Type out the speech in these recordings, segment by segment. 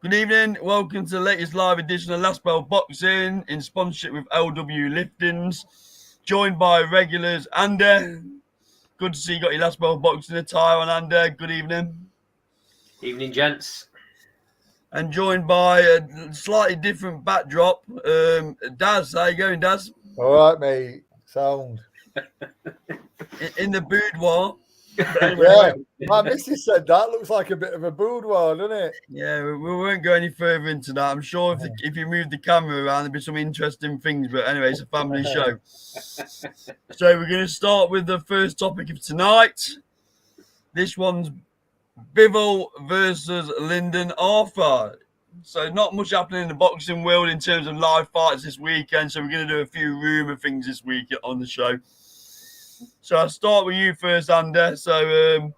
Good evening. Welcome to the latest live edition of Last Bell Boxing in sponsorship with LW Liftings. Joined by regulars Ander. Good to see you got your Last Bell Boxing attire on, Ander. Good evening. Evening, gents. And joined by a slightly different backdrop, Daz. How you going, Daz? All right, mate. Sound. In the boudoir. Yeah, my missus said that looks like a bit of a boudoir, doesn't it? Yeah, we won't go any further into that. I'm sure if you move the camera around, there'll be some interesting things. But anyway, it's a family show. So we're going to start with the first topic of tonight. This one's Bivol versus Lyndon Arthur. So not much happening in the boxing world in terms of live fights this weekend. So we're going to do a few rumour things this week on the show. So I'll start with you first, Ander. So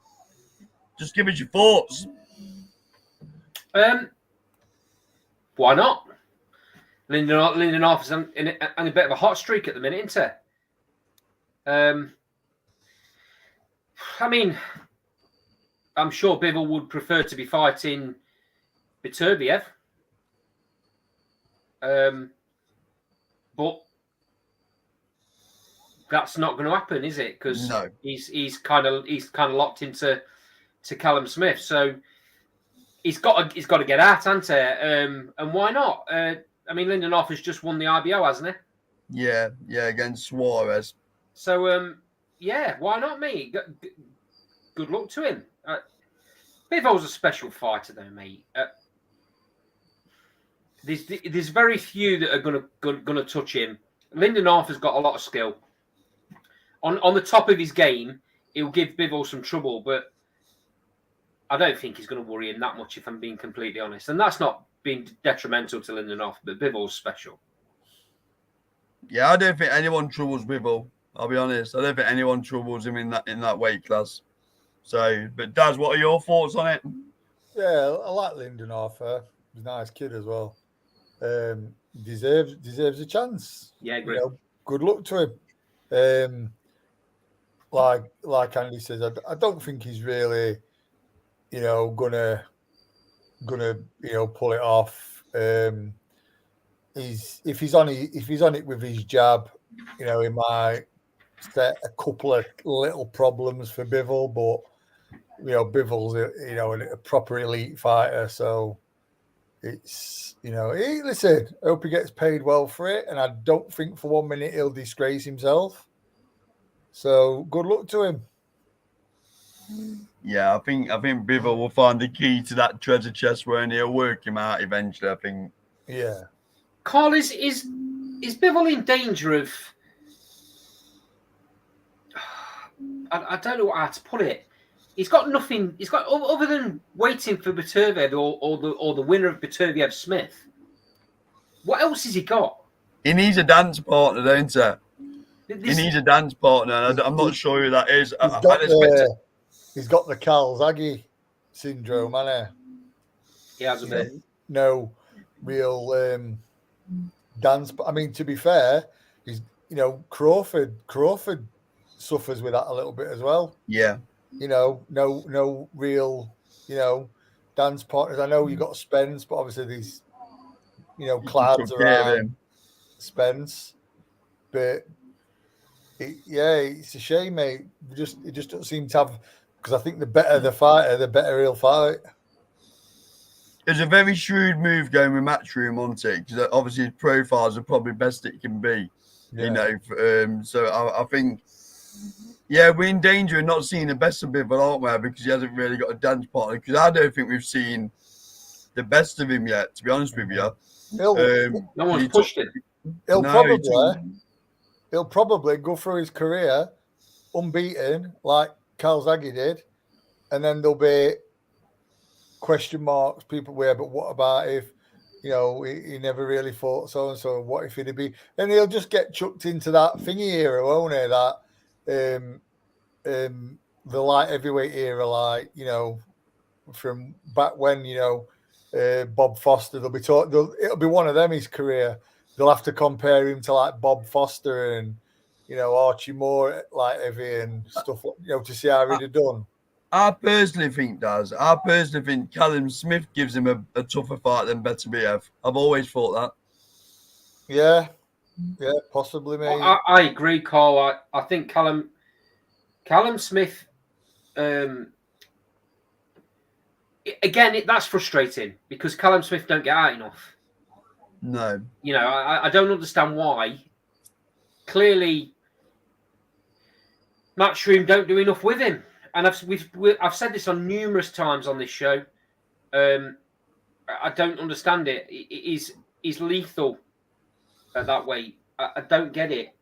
just give us your thoughts. Why not? Lyndon Arthur's on a bit of a hot streak at the minute, isn't it? I mean, I'm sure Bivol would prefer to be fighting Beterbiev. But that's not going to happen, is it? Because he's kind of locked into Callum Smith, so he's got to get out, hasn't he? And why not? I mean, Lyndon Arthur's just won the IBO, hasn't he? Yeah, against Suarez. So yeah, why not me? Good luck to him. Bivol's a special fighter, though, mate. There's very few that are gonna touch him. Lyndon Arthur's got a lot of skill. On the top of his game, he'll give Bivol some trouble, but I don't think he's going to worry him that much, if I'm being completely honest. And that's not being detrimental to Lyndon Arthur, but Bivol's special. Yeah, I don't think anyone troubles Bivol. I'll be honest. I don't think anyone troubles him in that weight class. So, but Daz, what are your thoughts on it? Yeah, I like Lyndon Arthur. He's a nice kid as well. Deserves a chance. Yeah, great. Good luck to him. Like Andy says, I don't think he's really, gonna pull it off. If he's on it with his jab, he might set a couple of little problems for Bivol, but Bivol's a proper elite fighter, so it's listen, I hope he gets paid well for it, and I don't think for 1 minute he'll disgrace himself. So good luck to him. Yeah, I think Bivol will find the key to that treasure chest where he'll work him out eventually, I think. Yeah. Carl, is Bivol in danger of? I don't know how to put it. He's got nothing. He's got other than waiting for Beterbiev or the winner of Beterbiev Smith. What else has he got? He needs a dance partner, don't he? He needs a dance partner. I'm not sure who that is. He's got the Kawasaki syndrome, hasn't he? He has a bit. No real dance. I mean, to be fair, he's Crawford suffers with that a little bit as well. Yeah. No real dance partners. I know you got Spence, but obviously these clouds around Spence, but. It's a shame, mate. It just doesn't seem to have, because I think the better the fighter, the better he'll fight. It's a very shrewd move going with Matchroom, wasn't it? Because obviously his profiles are probably best it can be. Yeah. So I think, we're in danger of not seeing the best of Bivol, aren't we? Because he hasn't really got a dance partner. Because I don't think we've seen the best of him yet, to be honest with you. No one's pushed him. He'll probably go through his career unbeaten like Kawasaki did, and then there'll be question marks. People but what about if he never really fought so and so? What if he'd be? And he'll just get chucked into that thingy era, won't he? That the light heavyweight era, from back when Bob Foster. It'll be one of them. His career. They'll have to compare him to like Bob Foster and Archie Moore, like heavy and stuff, to see how he'd have done. I personally think Callum Smith gives him a tougher fight than Better BF. I've always thought that. Yeah, possibly, mate. I agree, Carl. I think Callum Smith. Again, that's frustrating because Callum Smith don't get out enough. No. You know, I don't understand why. Clearly, Matchroom don't do enough with him, and I've said this on numerous times on this show. I don't understand it. He's lethal at that weight. I don't get it.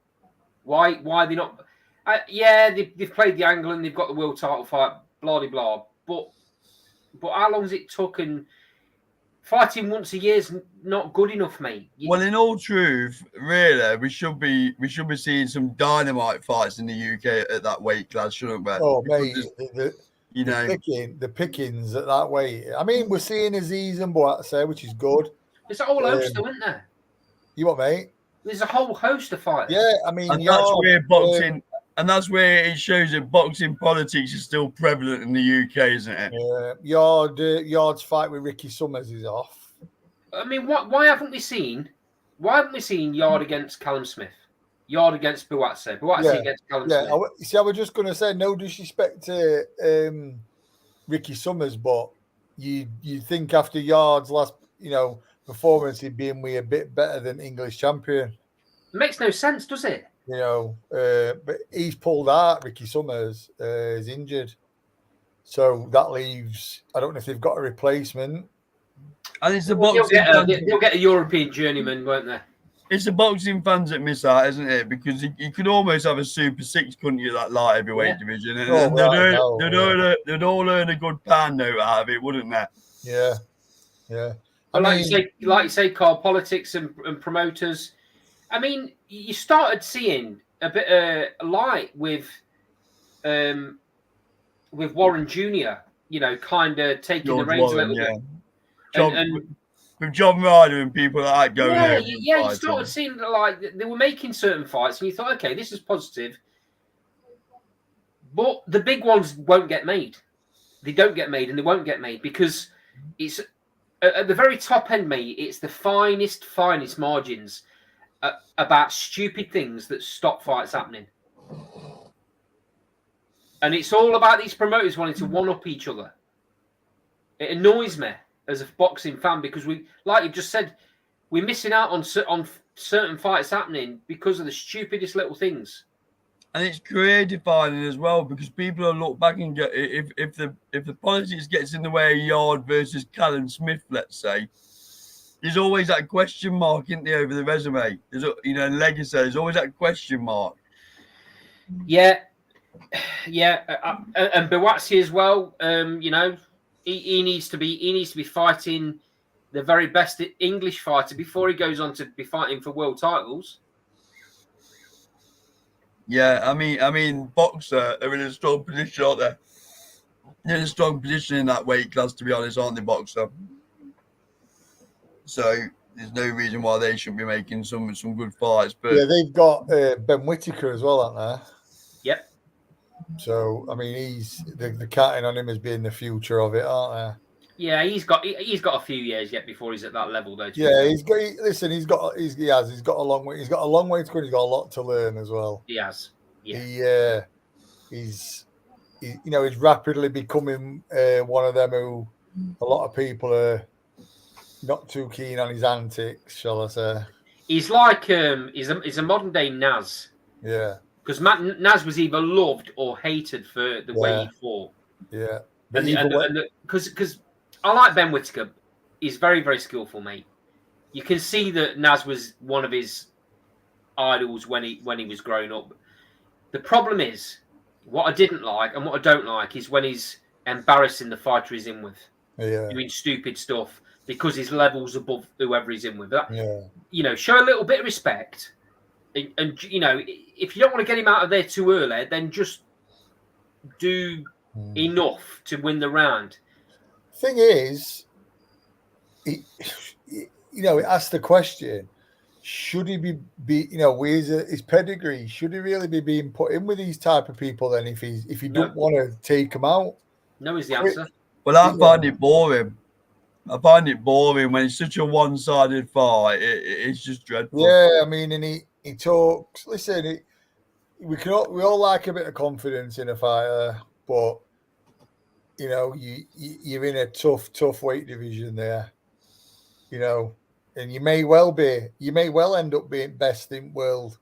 Why they not? They've played the angle and they've got the world title fight. Blah blah blah. But how long has it took? And fighting once a year is not good enough, mate. Well, in all truth, really, we should be seeing some dynamite fights in the UK at that weight class, shouldn't we? Oh, mate, the pickings at that weight. I mean, we're seeing Aziz and Boatse, which is good. There's a whole host, though, isn't there? You what, mate? There's a whole host of fighters. Yeah, I mean, and that's where boxing. And that's where it shows that boxing politics is still prevalent in the UK, isn't it? Yeah, Yard's fight with Ricky Summers is off. I mean, why haven't we seen Yard against Callum Smith, Yard against Boatse against Callum Smith? See, I was just going to say no disrespect to Ricky Summers, but you think after Yard's last performance, he'd be a bit better than English champion. It makes no sense, does it? But he's pulled out. Ricky Summers is injured, so that leaves. I don't know if they've got a replacement. And it's the boxing. They'll get a European journeyman, won't they? It's the boxing fans that miss out, isn't it? Because you could almost have a Super Six, couldn't you? That light heavyweight division, and they'd all earn a good pound note out of it, wouldn't they? Yeah. Like you say, Carl, politics and promoters. I mean, you started seeing a bit of light with Warren Jr. Kind of taking George the reins Warren, a little bit. With John Ryder and people like that going there. Yeah, you started seeing like they were making certain fights, and you thought, okay, this is positive. But the big ones won't get made. They don't get made, and they won't get made because it's at the very top end, mate. It's the finest margins about stupid things that stop fights happening. And it's all about these promoters wanting to one-up each other. It annoys me as a boxing fan because we, like you just said, we're missing out on certain fights happening because of the stupidest little things. And it's career defining as well because people will look back and get if the politics gets in the way of Yard versus Callum Smith, let's say. There's always that question mark, isn't there, over the resume? There's legacy. There's always that question mark. Yeah, and Boatse as well. He needs to be fighting the very best English fighter before he goes on to be fighting for world titles. Yeah, I mean, boxer are in a strong position, aren't they? They're in a strong position in that weight class, to be honest, aren't they, boxer? So there's no reason why they shouldn't be making some good fights. But yeah, they've got Ben Whittaker as well, aren't they? Yep. So I mean, they're counting on him as being the future of it, aren't they? Yeah, he's got a few years yet before he's at that level, though. Yeah, he's got a long way. He's got a long way to go. He's got a lot to learn as well. He has. Yeah. He's rapidly becoming one of them who a lot of people are not too keen on his antics, shall I say? He's like he's a modern day Naz. Yeah. Because Naz was either loved or hated for the way he fought. Yeah. Because I like Ben Whittaker. He's very, very skillful, mate. You can see that Naz was one of his idols when he was growing up. The problem is, what I didn't like and what I don't like is when he's embarrassing the fighter he's in with. Yeah. Doing stupid stuff because his level's above whoever he's in with. Show a little bit of respect. And if you don't want to get him out of there too early, then just do enough to win the round. Thing is, it asks the question: should he be with his pedigree? Should he really be being put in with these type of people? Then, if he don't want to take them out, No is the answer. Well, I find it boring. I find it boring when it's such a one-sided fight. It's just dreadful. Yeah, I mean, and he talks. Listen, we all like a bit of confidence in a fighter, but you know, you're in a tough weight division there. You know, and you may well end up being best in world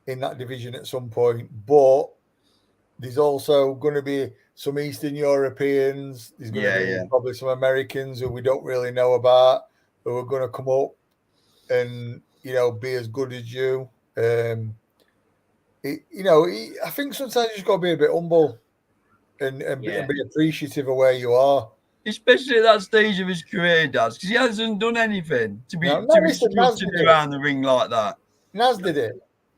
in that division at some point, but there's also going to be some Eastern Europeans. There's going to be probably some Americans who we don't really know about who are going to come up and, you know, be as good as you. I think sometimes you just got to be a bit humble and be appreciative of where you are. Especially at that stage of his career, because he hasn't done anything to be strutting around the ring like that. Naz did it.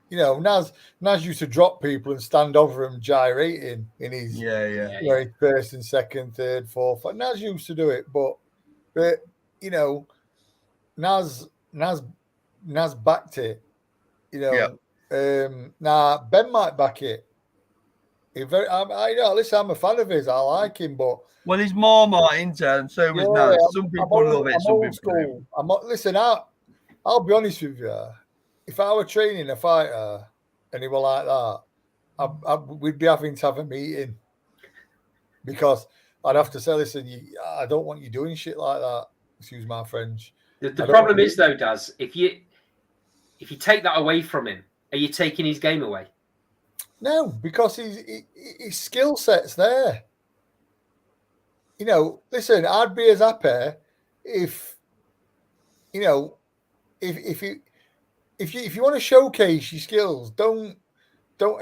You know, Naz used to drop people and stand over him gyrating in his his first and second, third, fourth. Naz used to do it, but you know, Naz backed it. You know, now Ben might back it. Listen, I'm a fan of his. I like him, but he's Marmite, and so was Naz. Some people love it, some people don't. Listen, I'll be honest with you. If I were training a fighter and he were like that, we'd be having to have a meeting because I'd have to say, listen, I don't want you doing shit like that. Excuse my French. The problem is, though, Daz, if you take that away from him, are you taking his game away? No, because his skill set's there. You know, listen, I'd be as happy if, you know, if you want to showcase your skills, don't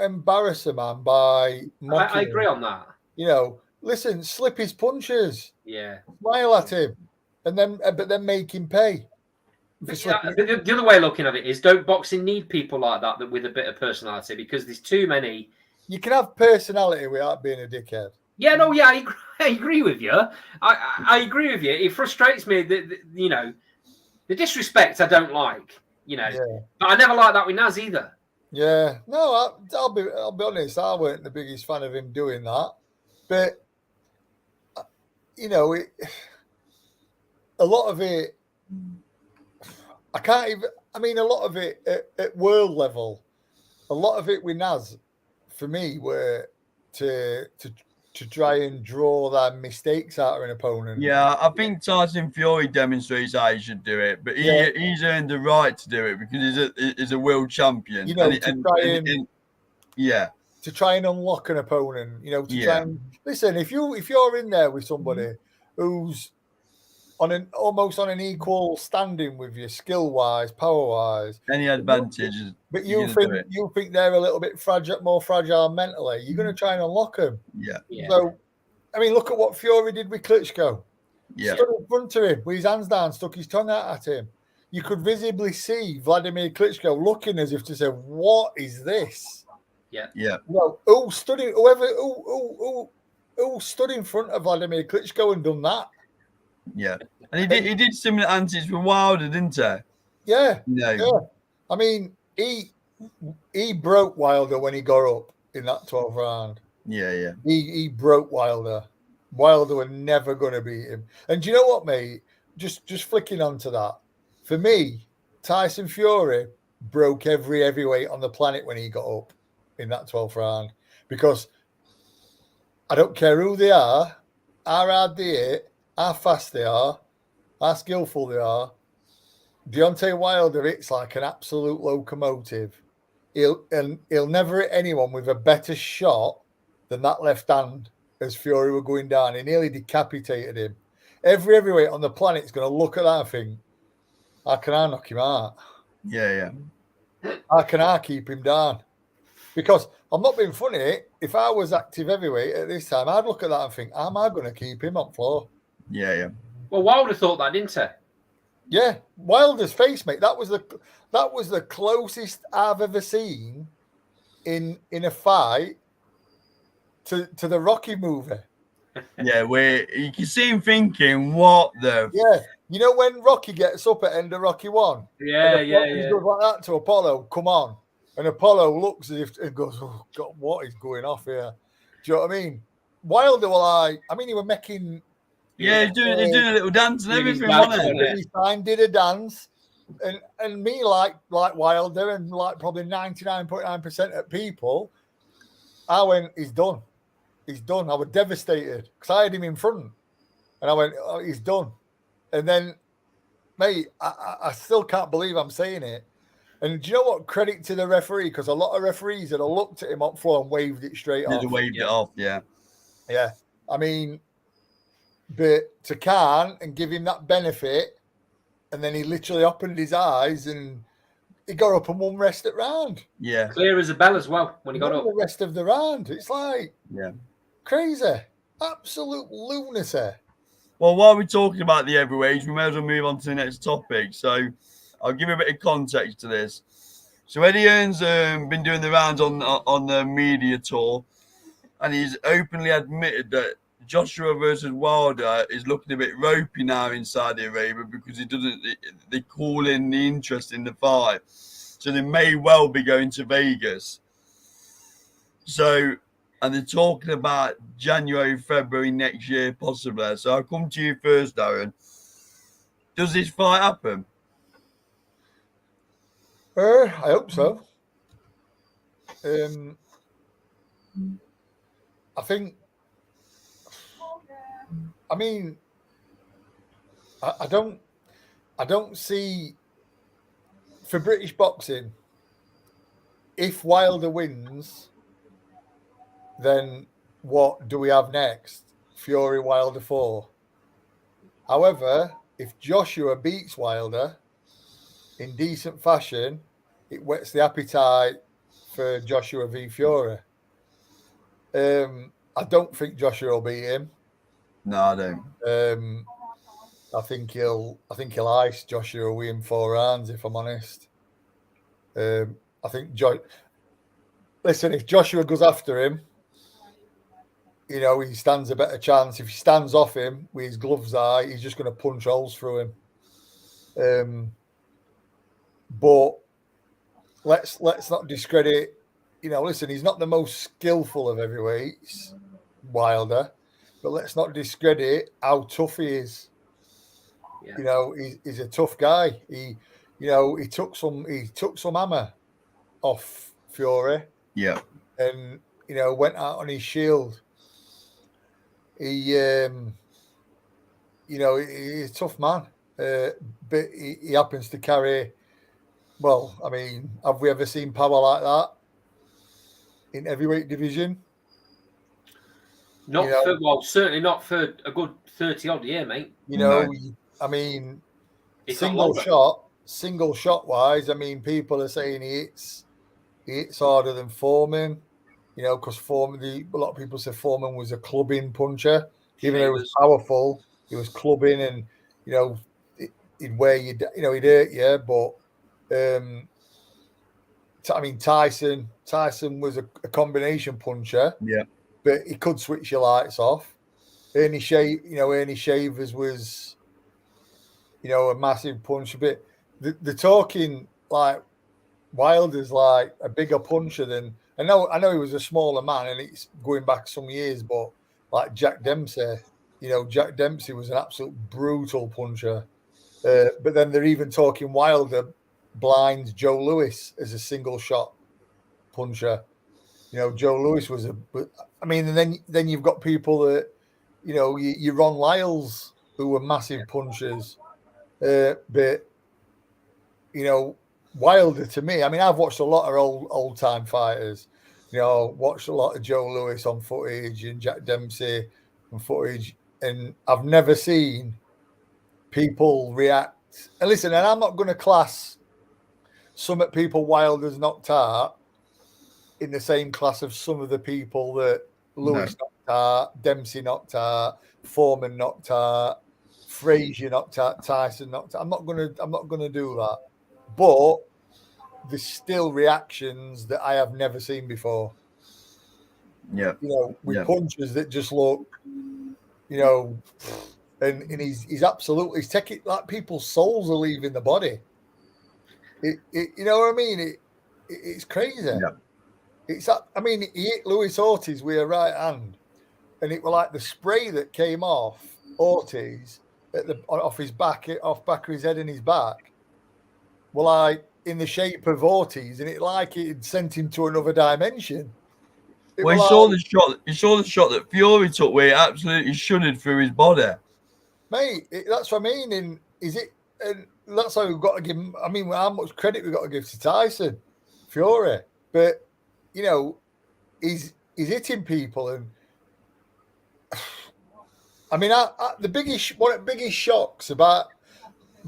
embarrass a man by mocking I agree him. on that. You know, listen, slip his punches. Yeah. Smile at him, and then make him pay. The other way of looking at it is, don't boxing need people like that with a bit of personality, because there's too many. You can have personality without being a dickhead. Yeah, no, yeah, I agree with you. I agree with you. It frustrates me that you know, the disrespect I don't like. You know, but I never liked that with Naz either. Yeah, no, I'll be honest. I weren't the biggest fan of him doing that, but you know, a lot of it. I can't even. I mean, a lot of it at world level, a lot of it with Naz, for me, were to try and draw their mistakes out of an opponent. Yeah, I think Tyson Fury demonstrates how he should do it, but he's earned the right to do it because he's a world champion. You know, to try and unlock an opponent. You know, try and listen. If you're in there with somebody who's almost on an equal standing with you, skill wise, power wise, any advantages, but you think they're a little bit more fragile mentally, you're going to try and unlock them. Yeah. So, I mean, look at what Fury did with Klitschko. Yeah. Stood in front of him with his hands down, stuck his tongue out at him. You could visibly see Vladimir Klitschko looking as if to say, "What is this?" Yeah. Yeah. Well, who stood in front of Vladimir Klitschko and done that? Yeah, and he did similar antics with Wilder, didn't he? Yeah. I mean, he broke Wilder when he got up in that 12th round. Yeah. He broke Wilder. Wilder were never going to beat him. And do you know what, mate? Just flicking onto that. For me, Tyson Fury broke every heavyweight on the planet when he got up in that 12th round, because I don't care who they are, how hard they hit, how fast they are, how skillful they are. Deontay Wilder hits like an absolute locomotive. He'll never hit anyone with a better shot than that left hand as Fury were going down. He nearly decapitated him. Every heavyweight on the planet is going to look at that and think, how can I knock him out? Yeah. How can I keep him down? Because I'm not being funny. If I was active heavyweight at this time, I'd look at that and think, how am I going to keep him on floor? Yeah. Well, Wilder thought that, didn't he? Yeah, Wilder's face, mate. That was the closest I've ever seen in a fight to the Rocky movie. Yeah, where you can see him thinking, "What the?" Yeah, you know when Rocky gets up at end of Rocky 1. Yeah. He goes like that to Apollo. Come on, and Apollo looks as if and goes, "Oh God, what is going off here?" Do you know what I mean? Wilder were like, I mean, he were making. Yeah, he's doing a little dance and Doing his everything, dance, wasn't wasn't he? it? He signed, did a dance, and me like Wilder and like probably 99.9% of people, I went, he's done. He's done. I was devastated because I had him in front, and I went, oh, he's done. And then, mate, I still can't believe I'm saying it. And do you know what? Credit to the referee, because a lot of referees had looked at him up front and waved it straight He'd off. have waved Yeah. it off, yeah. Yeah. I mean, but to Khan and give him that benefit, and then he literally opened his eyes and he got up and won rest at round. Yeah, Clear as a bell as well when he got Won up. the rest of the round. It's like yeah. crazy. Absolute lunacy. Well, while we're talking about the heavyweights, we may as well move on to the next topic. So I'll give you a bit of context to this. So Eddie Hearn's been doing the rounds on the media tour, and he's openly admitted that Joshua versus Wilder is looking a bit ropey now in Saudi Arabia because they call in the interest in the fight. So they may well be going to Vegas. So, and they're talking about January, February next year, possibly. So I'll come to you first, Darren. Does this fight happen? I hope so. I think. I mean, I don't see for British boxing. If Wilder wins, then what do we have next? Fury Wilder 4. However, if Joshua beats Wilder in decent fashion, it whets the appetite for Joshua v Fury. I don't think Joshua will beat him. No, I don't. I think he'll ice Joshua win 4 rounds, if I'm honest. I think listen, if Joshua goes after him, you know, he stands a better chance. If he stands off him with his gloves eye, he's just going to punch holes through him. But let's not discredit. You know, listen, he's not the most skillful of heavyweights, Wilder, but let's not discredit how tough he is. Yeah. You know, he's a tough guy. He took some hammer off Fury. Yeah. And you know, went out on his shield. He's a tough man, but he happens to carry. Well, I mean, have we ever seen power like that in heavyweight division? Certainly not for a good 30 odd year, mate. You know, No. I mean, If not single shot wise, I mean, people are saying he hits harder than Foreman. You know, because a lot of people say Foreman was a clubbing puncher, even though he was powerful. He was clubbing, and you know, he'd wear you. You know, he'd hurt you. But I mean, Tyson was a combination puncher. Yeah. But he could switch your lights off. Ernie Shavers was, you know, a massive puncher. But they're talking like Wilder's like a bigger puncher than. I know he was a smaller man, and it's going back some years, but like Jack Dempsey, you know, Jack Dempsey was an absolute brutal puncher. But then they're even talking Wilder blinds Joe Louis as a single shot puncher. You know, Joe Louis was I mean, and then you've got people that, you know, you Ron Lyles, who were massive punchers. But, you know, Wilder to me, I mean, I've watched a lot of old time fighters. You know, watched a lot of Joe Louis on footage and Jack Dempsey on footage, and I've never seen people react. And listen, and I'm not going to class some people Wilder's knocked out in the same class of some of the people that Lewis knocked out, Dempsey knocked out, Foreman knocked out, Frazier knocked out, Tyson knocked out. I'm not gonna do that. But there's still reactions that I have never seen before. Yeah. You know, with punches that just look, you know, and he's absolutely he's taking like people's souls are leaving the body. You know what I mean? It's crazy. Yeah. I mean, he hit Luis Ortiz with a right hand, and it was like the spray that came off Ortiz off his back, off back of his head and his back, well, like in the shape of Ortiz, and it had sent him to another dimension. Well, you saw the shot. You saw the shot that Fury took, where he absolutely shuddered through his body. Mate, that's what I mean. And is it? And that's how we've got to give him. I mean, how much credit we've got to give to Tyson Fury, but you know, he's hitting people, and I mean, one of the biggest shocks about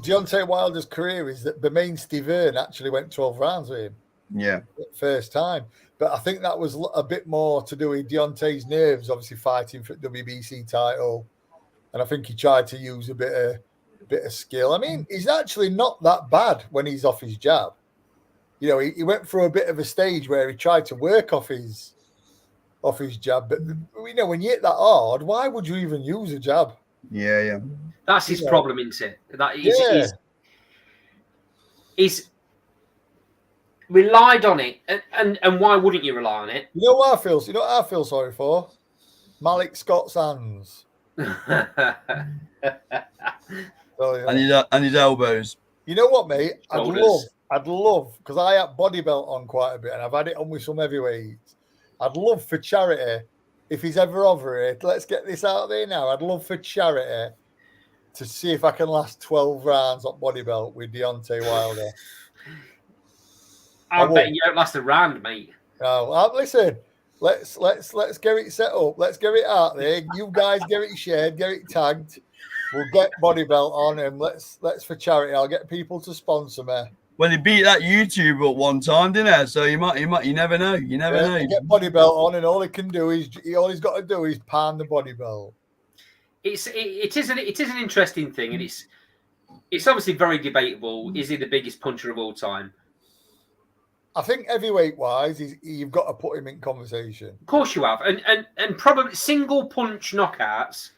Deontay Wilder's career is that Bermain Stiverne actually went 12 rounds with him. Yeah, first time. But I think that was a bit more to do with Deontay's nerves, obviously fighting for the WBC title, and I think he tried to use a bit of skill. I mean, he's actually not that bad when he's off his jab. You know, he went through a bit of a stage where he tried to work off his jab, but you know, when you hit that hard, why would you even use a jab? Yeah. That's his problem, isn't it? That is, he's relied on it, and why wouldn't you rely on it? You know what I feel sorry for? Malik Scott's hands. And his elbows. You know what, mate? Shoulders. I'd love, because I have body belt on quite a bit, and I've had it on with some heavyweights. I'd love for charity, if he's ever over it, let's get this out there now. I'd love for charity to see if I can last 12 rounds on body belt with Deontay Wilder. I bet you don't last a round, mate. No, listen. Let's get it set up. Let's get it out there. You guys get it shared, get it tagged. We'll get body belt on, and let's for charity. I'll get people to sponsor me. Well, he beat that YouTuber at one time, didn't he? So you never know. You never know. Get body belt on, and all he can do is all he's got to do is pound the body belt. It is an interesting thing, and it's obviously very debatable. Is he the biggest puncher of all time? I think heavyweight wise, you've got to put him in conversation. Of course you have, and probably single punch knockouts.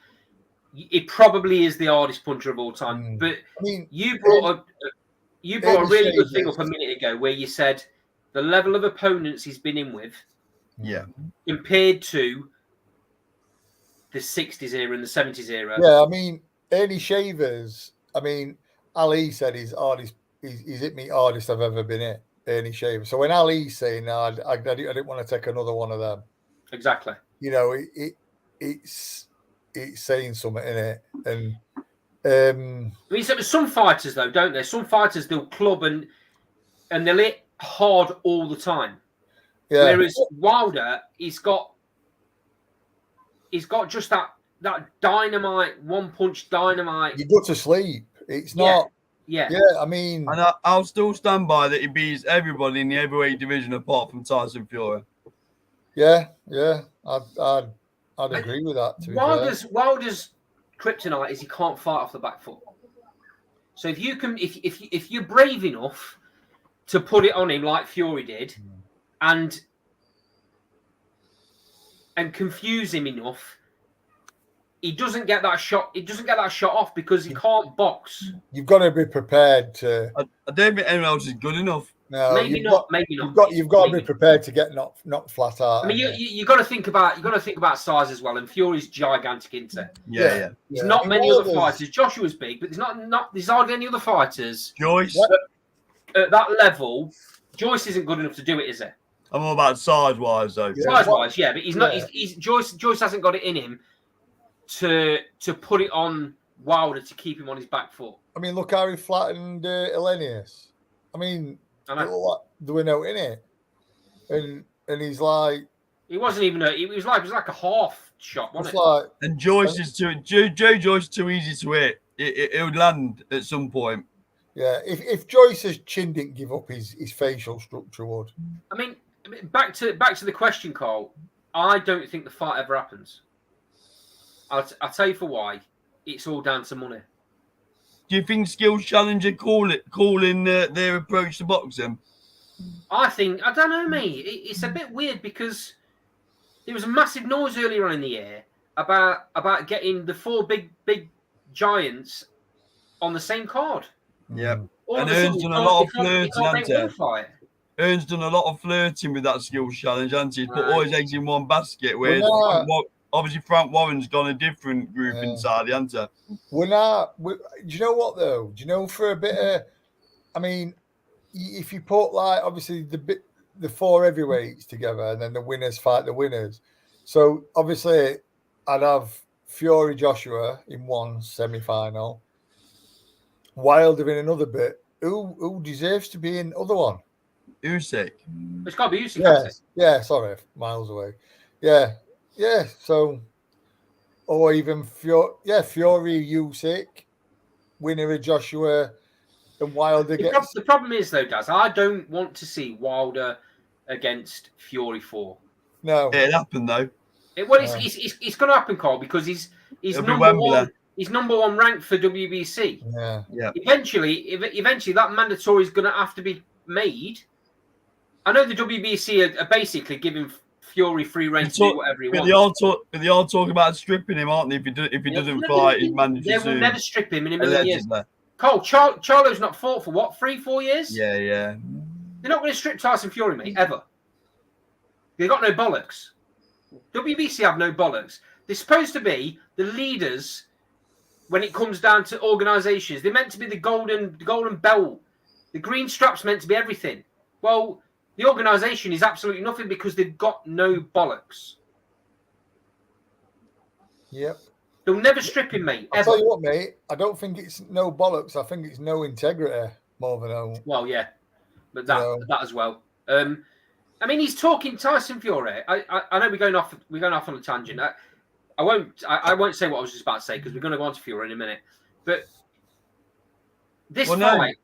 It probably is the hardest puncher of all time. But I mean, you brought a really good thing up a minute ago, where you said the level of opponents he's been in with, compared to the 60s era and the 70s era. Yeah, I mean, Ernie Shavers. I mean, Ali said he's hit me hardest I've ever been hit. Ernie Shavers. So when Ali's saying, "No, I didn't want to take another one of them." Exactly. You know, it's saying something in it, and I mean, some fighters though, don't they? Some fighters they'll club and they'll hit hard all the time. Yeah. Whereas Wilder, he's got just that dynamite, one punch dynamite. You go to sleep. It's not. Yeah. Yeah, I mean, and I'll still stand by that he beats everybody in the heavyweight division apart from Tyson Fury. Yeah, I'd agree with that. Wilder's kryptonite is he can't fight off the back foot. So if you can, if you're brave enough to put it on him like Fury did, and confuse him enough, he doesn't get that shot. He doesn't get that shot off because he can't box. You've got to be prepared to. I don't think anyone else is good enough. No, maybe not. You've got to be prepared to get knocked flat out. I mean, you got to think about size as well. And Fury's gigantic, isn't it? Yeah. There's not many other fighters. Joshua's big, but there's hardly any other fighters. Joyce at that level, Joyce isn't good enough to do it, is it? I'm all about size wise though. Size wise, yeah, but he's not. He's Joyce hasn't got it in him to put it on Wilder to keep him on his back foot. I mean, look how he flattened Elenius. I mean, there were no in it, and he's like, he wasn't even. It was like a half shot, wasn't it? Like, and Joyce is Joe Joyce too easy to hit. It would land at some point. Yeah, if Joyce's chin didn't give up, his facial structure would. I mean, back to the question, Carl. I don't think the fight ever happens. I'll tell you for why. It's all down to money. Do you think Skills Challenger calling their approach to boxing? I don't know, mate. It's a bit weird because there was a massive noise earlier on in the year about getting the four big giants on the same card. Yeah, and Earn's done a lot of flirting, hasn't he? Earn's done a lot of flirting with that Skills Challenge, hasn't he? He's put all his eggs in one basket. Whereas obviously Frank Warren's gone a different group inside the answer. Do you know what though? Do you know for a bit of, I mean, if you put like obviously the 4 heavyweights together and then the winners fight the winners. So obviously I'd have Fury Joshua in one semi-final, Wilder in another bit. Who deserves to be in other one? Usyk. It's got to be Usyk. Yeah. Sorry, miles away. Yeah. So, or even Fury Usyk, winner of Joshua, and Wilder gets. The problem is though, Daz, I don't want to see Wilder against Fury 4. No, it happened though. It's going to happen, Carl, because he's number one. He's number 1 ranked for WBC. Yeah. Eventually, that mandatory is going to have to be made. I know the WBC are basically giving Fury free reign to do whatever he wants. They all talk about stripping him, aren't they? If he doesn't fight, he's mandatory. They will never strip him in a million years. Allegedly. Cole, Charlo's not fought for what, 3-4 years? Yeah. They're not going to strip Tyson Fury, mate, ever. They've got no bollocks. WBC have no bollocks. They're supposed to be the leaders when it comes down to organisations. They're meant to be the golden belt. The green strap's meant to be everything. Well, the organisation is absolutely nothing because they've got no bollocks. Yep. They'll never strip him, mate. I'll tell you what, mate. I don't think it's no bollocks. I think it's no integrity more than no. Well, yeah, but that as well. I mean, he's talking Tyson Fury. I know we're going off on a tangent. I won't say what I was just about to say because we're going to go on to Fury in a minute. But this fight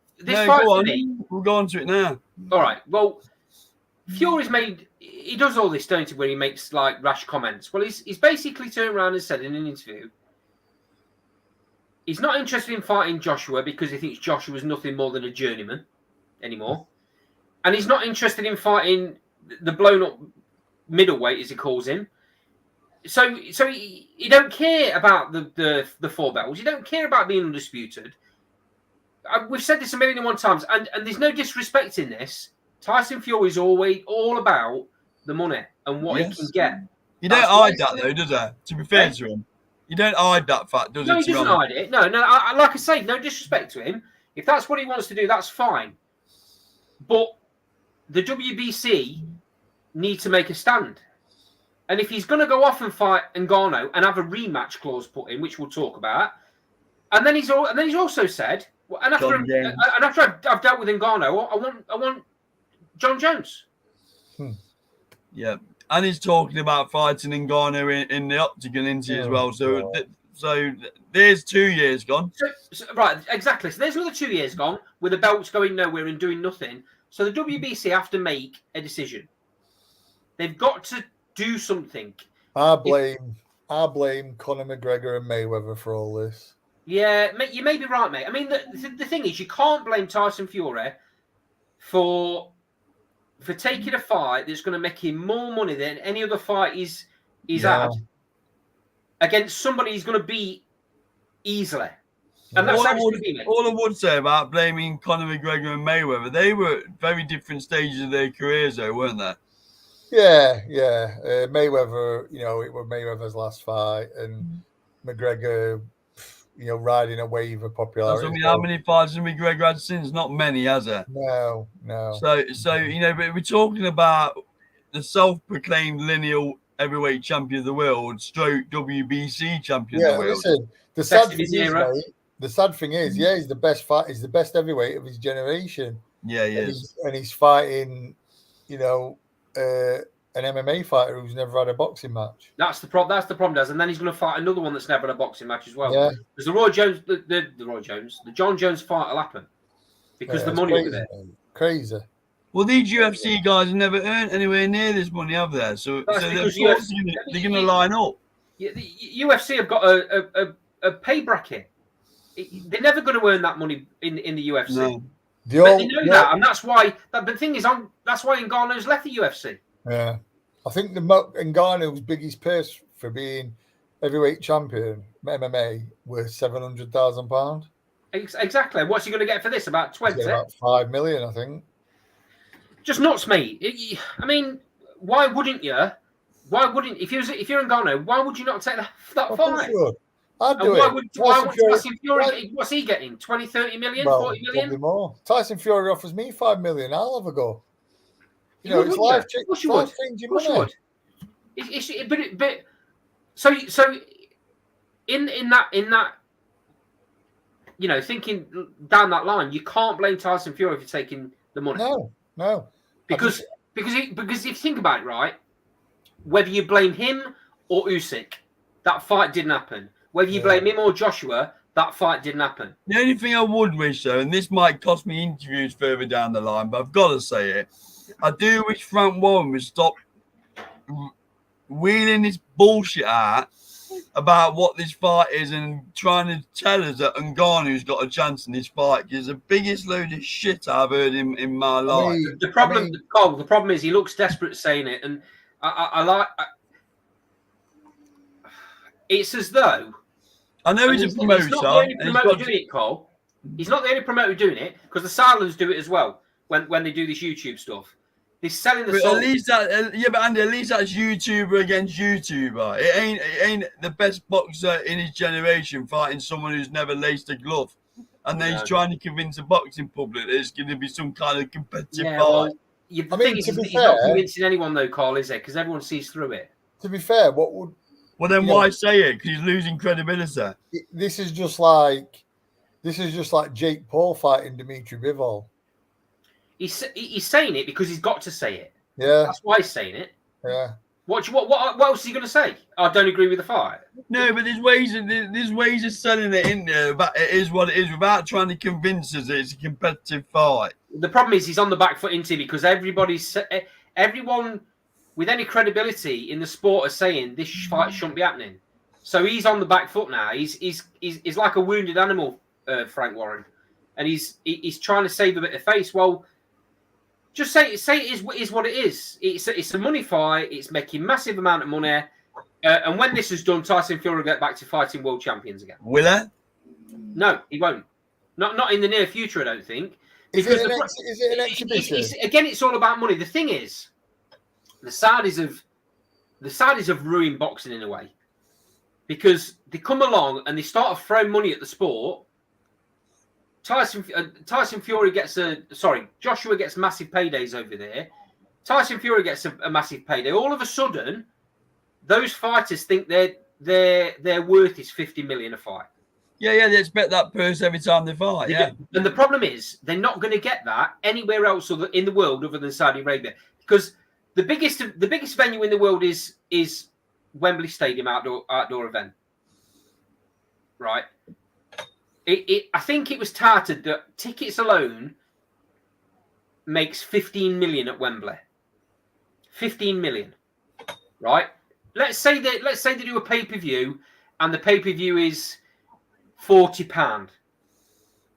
for me, we'll go on to it now. All right. Well, Fury's he does all this, don't he, where he makes like rash comments. Well, he's basically turned around and said in an interview he's not interested in fighting Joshua because he thinks Joshua's nothing more than a journeyman anymore. And he's not interested in fighting the blown up middleweight, as he calls him. So he don't care about the 4 belts. He don't care about being undisputed. We've said this a million and one times, and there's no disrespect in this. Tyson Fury is always all about the money and what he can get. You don't hide that though, does he? To be fair to him, you don't hide that fact, does he? No, he doesn't hide it. No. Like I say, no disrespect to him. If that's what he wants to do, that's fine. But the WBC need to make a stand. And if he's going to go off and fight Ngannou and have a rematch clause put in, which we'll talk about, and then he's also said, and after I've dealt with Ngannou, I want John Jones. Yeah, and he's talking about fighting Ngannou in the octagon, isn't he, as well? So there's 2 years gone. So, right, exactly. So there's another 2 years gone with the belts going nowhere and doing nothing. So the WBC have to make a decision. They've got to do something. I blame Conor McGregor and Mayweather for all this. Yeah, you may be right, mate. I mean, the thing is, you can't blame Tyson Fury for taking a fight that's going to make him more money than any other fight he's had against somebody he's going to beat easily. And that's all I would say about blaming Conor McGregor and Mayweather, they were at very different stages of their careers, though, weren't they? Yeah. Mayweather, it was Mayweather's last fight, and McGregor, riding a wave of popularity. I mean, how many fights has McGregor had since? Not many, has there? No. So but we're talking about the self-proclaimed lineal heavyweight champion of the world, stroke WBC champion of the world. Listen, the sad thing is, he's the best fight. He's the best heavyweight of his generation. Yeah, he is. And he's fighting, an MMA fighter who's never had a boxing match. That's the problem, Daz. And then he's going to fight another one that's never had a boxing match as well. Yeah. Because the John Jones fight will happen because the money will be there. Crazy. Well, these UFC guys have never earned anywhere near this money, have they? So they're going to line up. Yeah, the UFC have got a pay bracket. They're never going to earn that money in the UFC. No. But they know that, and that's why. But the thing is, that's why Ngannou's left the UFC. Yeah, I think Ngannou's biggest purse for being heavyweight champion MMA was £700,000. Exactly. What's he going to get for this? About 20? About 5 million, I think. Just nuts, mate. I mean, why wouldn't you Why wouldn't if you're Ngannou, why would you not take that Of fight? course you would. I'd do Why it. would Tyson Tyson Fury? What's he getting? 20, 30 million, well, 40 million? probably more. Tyson Fury offers me 5 million. I'll have a go. You know, would, it's wouldn't life you? Of course you would. changing Of course you money. would. But so in that you know, thinking down that line, you can't blame Tyson Fury for taking the money. No. Because if you think about it, right, whether you blame him or Usyk, that fight didn't happen. Whether you blame him or Joshua, that fight didn't happen. The only thing I would wish, though, and this might cost me interviews further down the line, but I've got to say it, I do wish Frank Warren would stop wheeling this bullshit out about what this fight is and trying to tell us that Ngannou's got a chance in this fight. It's the biggest load of shit I've heard in my life. The problem is he looks desperate saying it, and it's as though I know he's a promoter. He's not the only promoter doing it, Cole. He's not the only promoter doing it because the Silence do it as well when they do this YouTube stuff. They're selling the soul. At least but Andy, at least that's YouTuber against YouTuber. It ain't the best boxer in his generation fighting someone who's never laced a glove, and then he's trying to convince the boxing public that it's going to be some kind of competitive fight. Well, the thing is, he's not convincing anyone though, Carl, is it? Because everyone sees through it. To be fair, what would? Well, then why say it? Because he's losing credibility. This is just like Jake Paul fighting Dimitri Bivol. He's saying it because he's got to say it. Yeah, that's why he's saying it. Yeah. What else is he going to say? I don't agree with the fight. No, but there's ways of selling it in there. But it is what it is without trying to convince us that it's a competitive fight. The problem is he's on the back foot, isn't he? Because everyone with any credibility in the sport are saying this fight shouldn't be happening. So he's on the back foot now. He's like a wounded animal, Frank Warren, and he's trying to save a bit of face. Well, just say it is what it is. It's a money fight. It's making massive amount of money. And when this is done, Tyson Fury will get back to fighting world champions again. Will he? No, he won't. Not in the near future, I don't think. Is it an exhibition? It's all about money. The thing is, the Saudis have ruined boxing in a way because they come along and they start to throw money at the sport. Joshua gets massive paydays over there. Tyson Fury gets a massive payday. All of a sudden, those fighters think their worth is 50 million a fight. Yeah, they expect that purse every time they fight. And the problem is they're not going to get that anywhere else in the world other than Saudi Arabia because the biggest venue in the world is Wembley Stadium outdoor event, right? I think it was touted that tickets alone makes 15 million at Wembley. 15 million, right? Let's say they do a pay-per-view and the pay-per-view is £40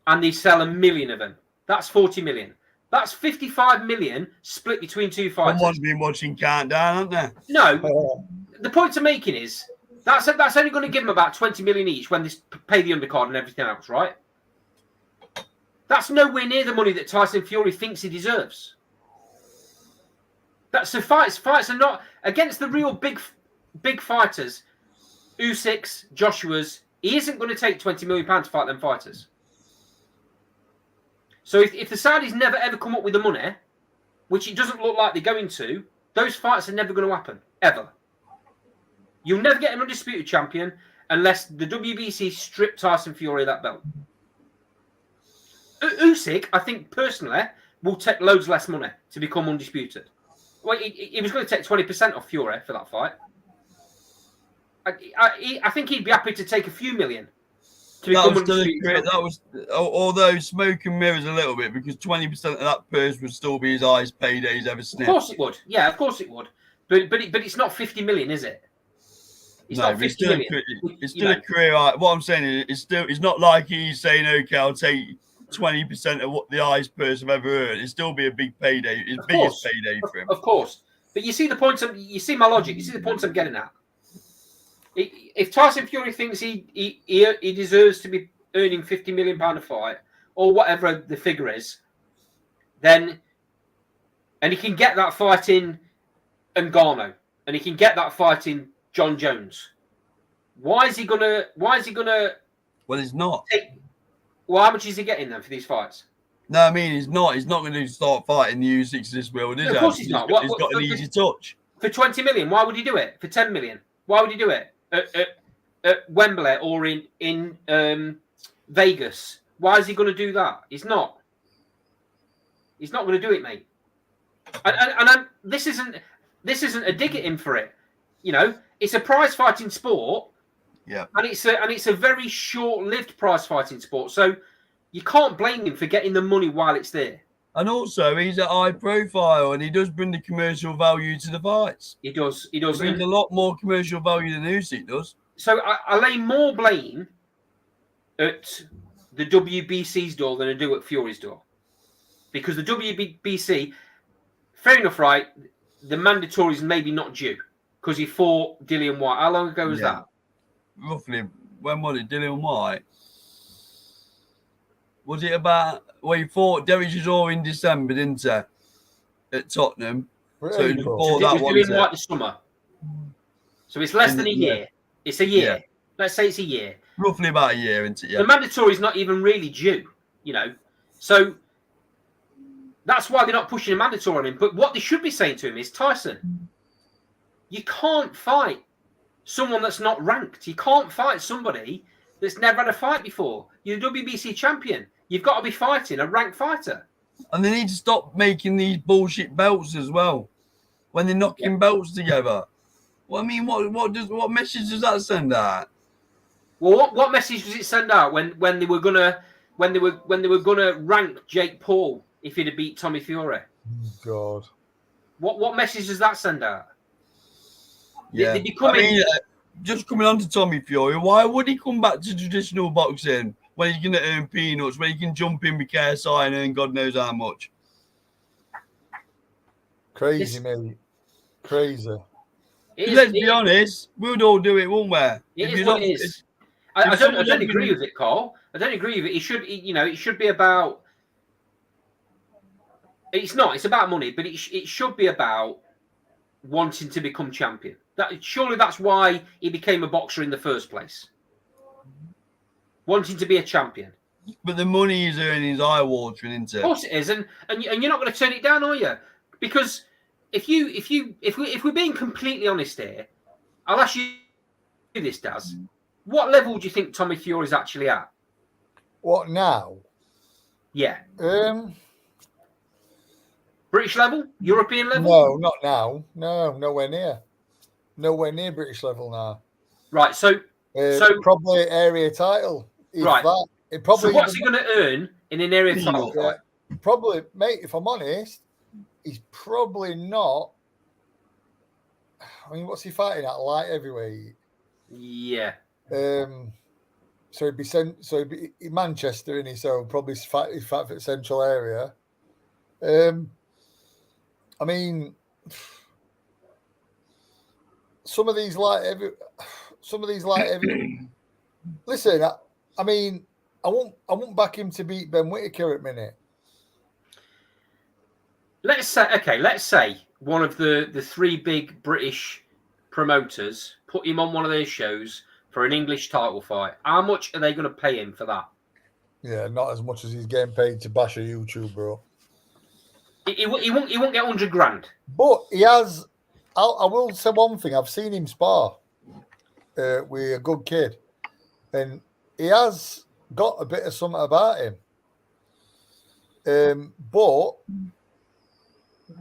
and they sell 1 million of them. That's 40 million. That's 55 million split between two fighters. Someone's been watching Countdown, hasn't they? No, the point I'm making is that's only going to give them about 20 million each when they pay the undercard and everything else, right? That's nowhere near the money that Tyson Fury thinks he deserves. So fights are not against the real big fighters, Usyk's, Joshua's. He isn't going to take £20 million to fight them fighters. So if the Saudis never ever come up with the money, which it doesn't look like they're going to, those fights are never going to happen ever. You'll never get an undisputed champion unless the WBC strip Tyson Fury of that belt. Usyk, I think personally, will take loads less money to become undisputed. Well, he was going to take 20% off Fury for that fight. I think he'd be happy to take a few million to become undisputed. Although smoke and mirrors a little bit because 20% of that purse would still be his highest paydays ever sniffed. Of course it would. Yeah, of course it would. But it's not 50 million, is it? It's not 50 million. It's still a career. What I'm saying is, it's not like he's saying, okay, I'll take 20% of what the highest purse I've ever earned. It'd still be a big payday. His biggest payday for him. Of course. But you see the point. You see my logic. You see the points I'm getting at. If Tyson Fury thinks he deserves to be earning £50 million a fight or whatever the figure is, then and he can get that fight in Ngannou, and he can get that fight in John Jones. Why is he gonna? Well, he's not. Well, how much is he getting then for these fights? No, I mean he's not. He's not going to start fighting the U6 this world, is No, he? of course he's not. He's got an easy touch. For 20 million, why would he do it? For 10 million, why would he do it at Wembley or in Vegas? Why is he going to do that? He's not. He's not going to do it, mate. And this isn't a dig at him for it. You know, it's a prize fighting sport. Yeah. And it's a very short-lived prize fighting sport. So you can't blame him for getting the money while it's there. And also, he's a high profile, and he does bring the commercial value to the fights. He does. He brings a lot more commercial value than Usyk does. So I lay more blame at the WBC's door than I do at Fury's door, because the WBC, fair enough, right? The mandatory is maybe not due because he fought Dillian White. How long ago was that? Roughly, when was it? Dillian White. Was it about? Well, he fought Derek Chisora in December, didn't he? At Tottenham. So it was Dillian White this summer. So it's less than a year. It's a year. Yeah. Let's say it's a year. Roughly about a year, isn't it? Yeah. The mandatory is not even really due, you know. So that's why they're not pushing a mandatory on him. But what they should be saying to him is, Tyson, you can't fight someone that's not ranked. You can't fight somebody that's never had a fight before. You're the WBC champion. You've got to be fighting a ranked fighter. And they need to stop making these bullshit belts as well. When they're knocking belts together. Well, I mean, what message does that send out? Well, what message does it send out when they were gonna rank Jake Paul if he'd have beat Tommy Fury? God. What message does that send out? Yeah. Just coming on to Tommy Fury, why would he come back to traditional boxing when he's going to earn peanuts, when he can jump in with KSI and earn God knows how much? Crazy, mate. Crazy. Let's be honest, we'd all do it, won't we? It is what it is. I don't agree with it, Carl. I don't agree with it. It should be about. It's not. It's about money, but it should be about wanting to become champion. Surely that's why he became a boxer in the first place. Wanting to be a champion. But the money he's earning is eye-watering, isn't it? Of course it is, and you're not going to turn it down, are you? Because if we're being completely honest here, I'll ask you this, Daz. What level do you think Tommy Fury's actually at? What now? Yeah. British level? European level? No, not now. No, nowhere near. Nowhere near British level now. Right, so probably area title. Right. So what's he going to earn in an area title fight? Probably, mate, if I'm honest, he's probably not. I mean, what's he fighting at? Light heavyweight? Yeah. So he'd be in Manchester, and so probably fight for the central area. I mean, some of these light heavy. Listen, I mean, I won't back him to beat Ben Whittaker at minute. Let's say one of the three big British promoters put him on one of their shows for an English title fight. How much are they going to pay him for that? Yeah, not as much as he's getting paid to bash a YouTuber. He won't get 100 grand. But he has. I will say one thing. I've seen him spar with a good kid, and he has got a bit of something about him. But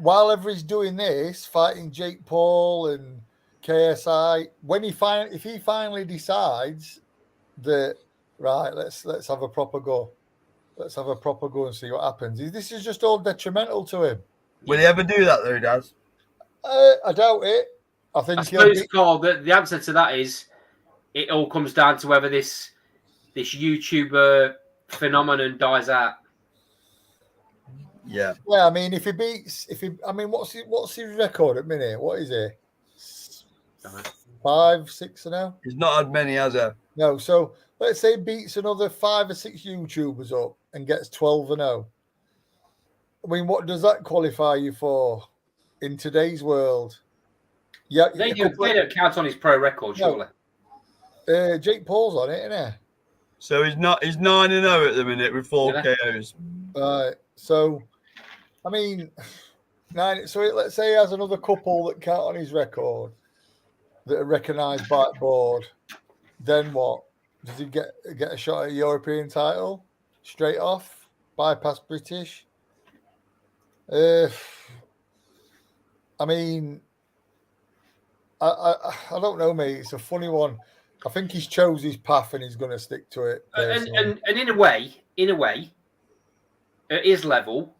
while ever he's doing this, fighting Jake Paul and KSI, if he finally decides that right, let's have a proper go. Let's have a proper go and see what happens. This is just all detrimental to him. Will he ever do that though, Daz? I doubt it. I suppose, Carl, the answer to that is it all comes down to whether this YouTuber phenomenon dies out. Yeah. Yeah, I mean, what's his record at minute? What is he? 5, 6 now? He's not had many, has he? No, so let's say he beats another 5 or 6 YouTubers up and gets 12-0. I mean, what does that qualify you for in today's world? Yeah, They don't count on his pro record, surely. Jake Paul's on it, isn't he? So he's 9-0 at the minute with 4 KOs. Right. So, I mean, 9. So let's say he has another couple that count on his record that are recognised by the board. Then what? Does he get a shot at a European title straight off? Bypass British? I mean, I don't know, mate. It's a funny one. I think he's chose his path and he's going to stick to it. And in a way, at his level,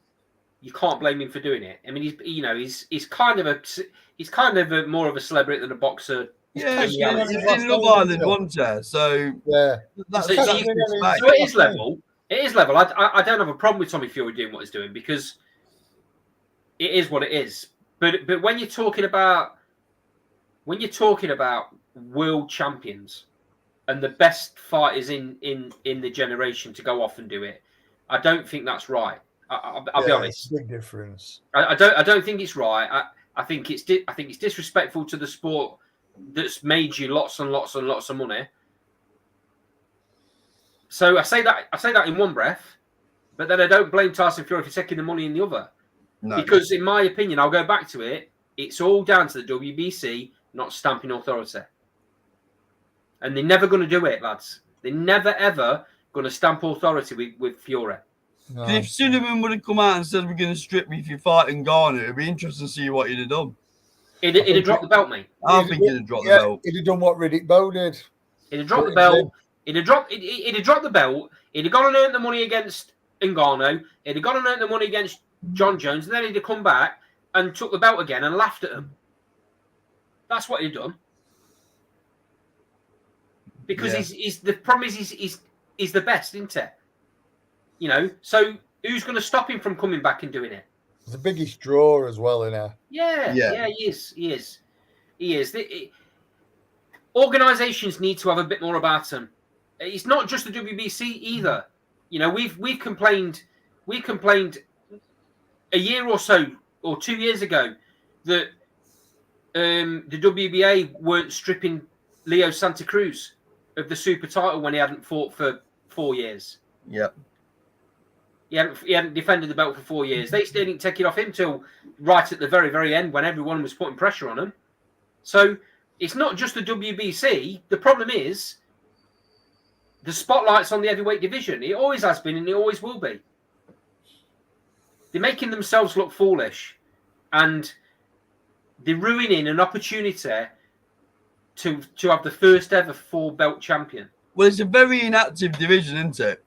you can't blame him for doing it. I mean, he's kind of a more of a celebrity than a boxer. Yeah, he's in Love Island, wasn't he? So yeah, that's so at his level, I don't have a problem with Tommy Fury doing what he's doing because it is what it is. But when you're talking about world champions and the best fighters in the generation to go off and do it, I don't think that's right. I'll be honest. It's a big difference. I don't think it's right. I think it's disrespectful to the sport that's made you lots and lots and lots of money. So I say that in one breath, but then I don't blame Tyson Fury for taking the money in the other. No. Because in my opinion, I'll go back to it. It's all down to the WBC not stamping authority. And they're never going to do it, lads. They're never, ever going to stamp authority with Fury. No. If Cinnamon would have come out and said, we're going to strip me if you fight in Ghana, it'd be interesting to see what he'd have done. He'd have dropped the belt, mate. I think he'd have dropped the belt. He'd have done what Riddick Bowe did. He'd have dropped the belt. He'd have dropped the belt. He'd have gone and earned the money against Ngannou. He'd have gone and earned the money against John Jones. And then he'd have come back and took the belt again and laughed at him. That's what he'd done. Because he's the problem is he's the best, isn't he? You know, so who's going to stop him from coming back and doing it? He's the biggest draw as well, isn't he? Yeah, he is. Organisations need to have a bit more about them. It's not just the WBC either. You know, we've complained a year or so or 2 years ago that the WBA weren't stripping Leo Santa Cruz of the super title when he hadn't fought for 4 years. Yep. He hadn't defended the belt for 4 years. They still didn't take it off him till right at the very, very end when everyone was putting pressure on him. So it's not just the WBC. The problem is the spotlight's on the heavyweight division. It always has been and it always will be. They're making themselves look foolish and they're ruining an opportunity to have the first ever 4-belt champion. Well, it's a very inactive division, isn't it?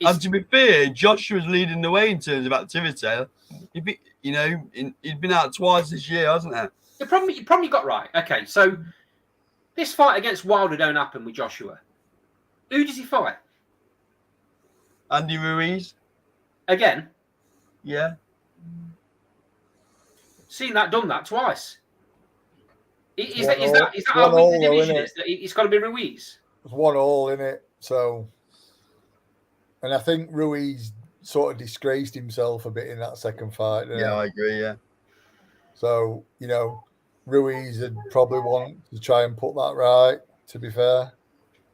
And to be fair, Joshua's leading the way in terms of activity. He's been out twice this year, hasn't he? The problem you got right. Okay, so this fight against Wilder don't happen with Joshua. Who does he fight? Andy Ruiz. Again? Yeah. Seen that, done that twice. Is that how big the division is? It's got to be Ruiz. It's 1-1, isn't it? So, and I think Ruiz sort of disgraced himself a bit in that second fight. Yeah, I agree. Yeah. So Ruiz would probably want to try and put that right. To be fair,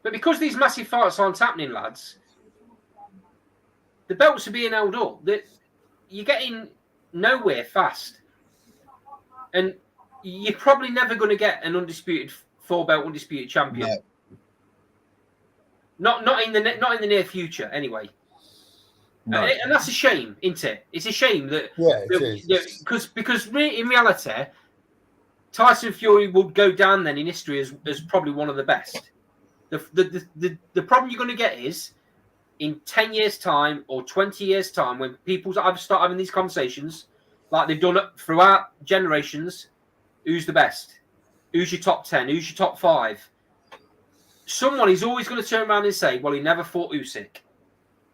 but because these massive fights aren't happening, lads, the belts are being held up. That you're getting nowhere fast, and you're probably never going to get an undisputed 4-belt undisputed champion. No. Not in the near future, anyway. No. And that's a shame, isn't it? It's a shame that it is. Because in reality, Tyson Fury would go down then in history as probably one of the best. The problem you're going to get is in 10 years' time or 20 years' time when people start having these conversations like they've done it throughout generations. Who's the best? Who's your top 10? Who's your top 5? Someone is always going to turn around and say, well, he never fought Usyk.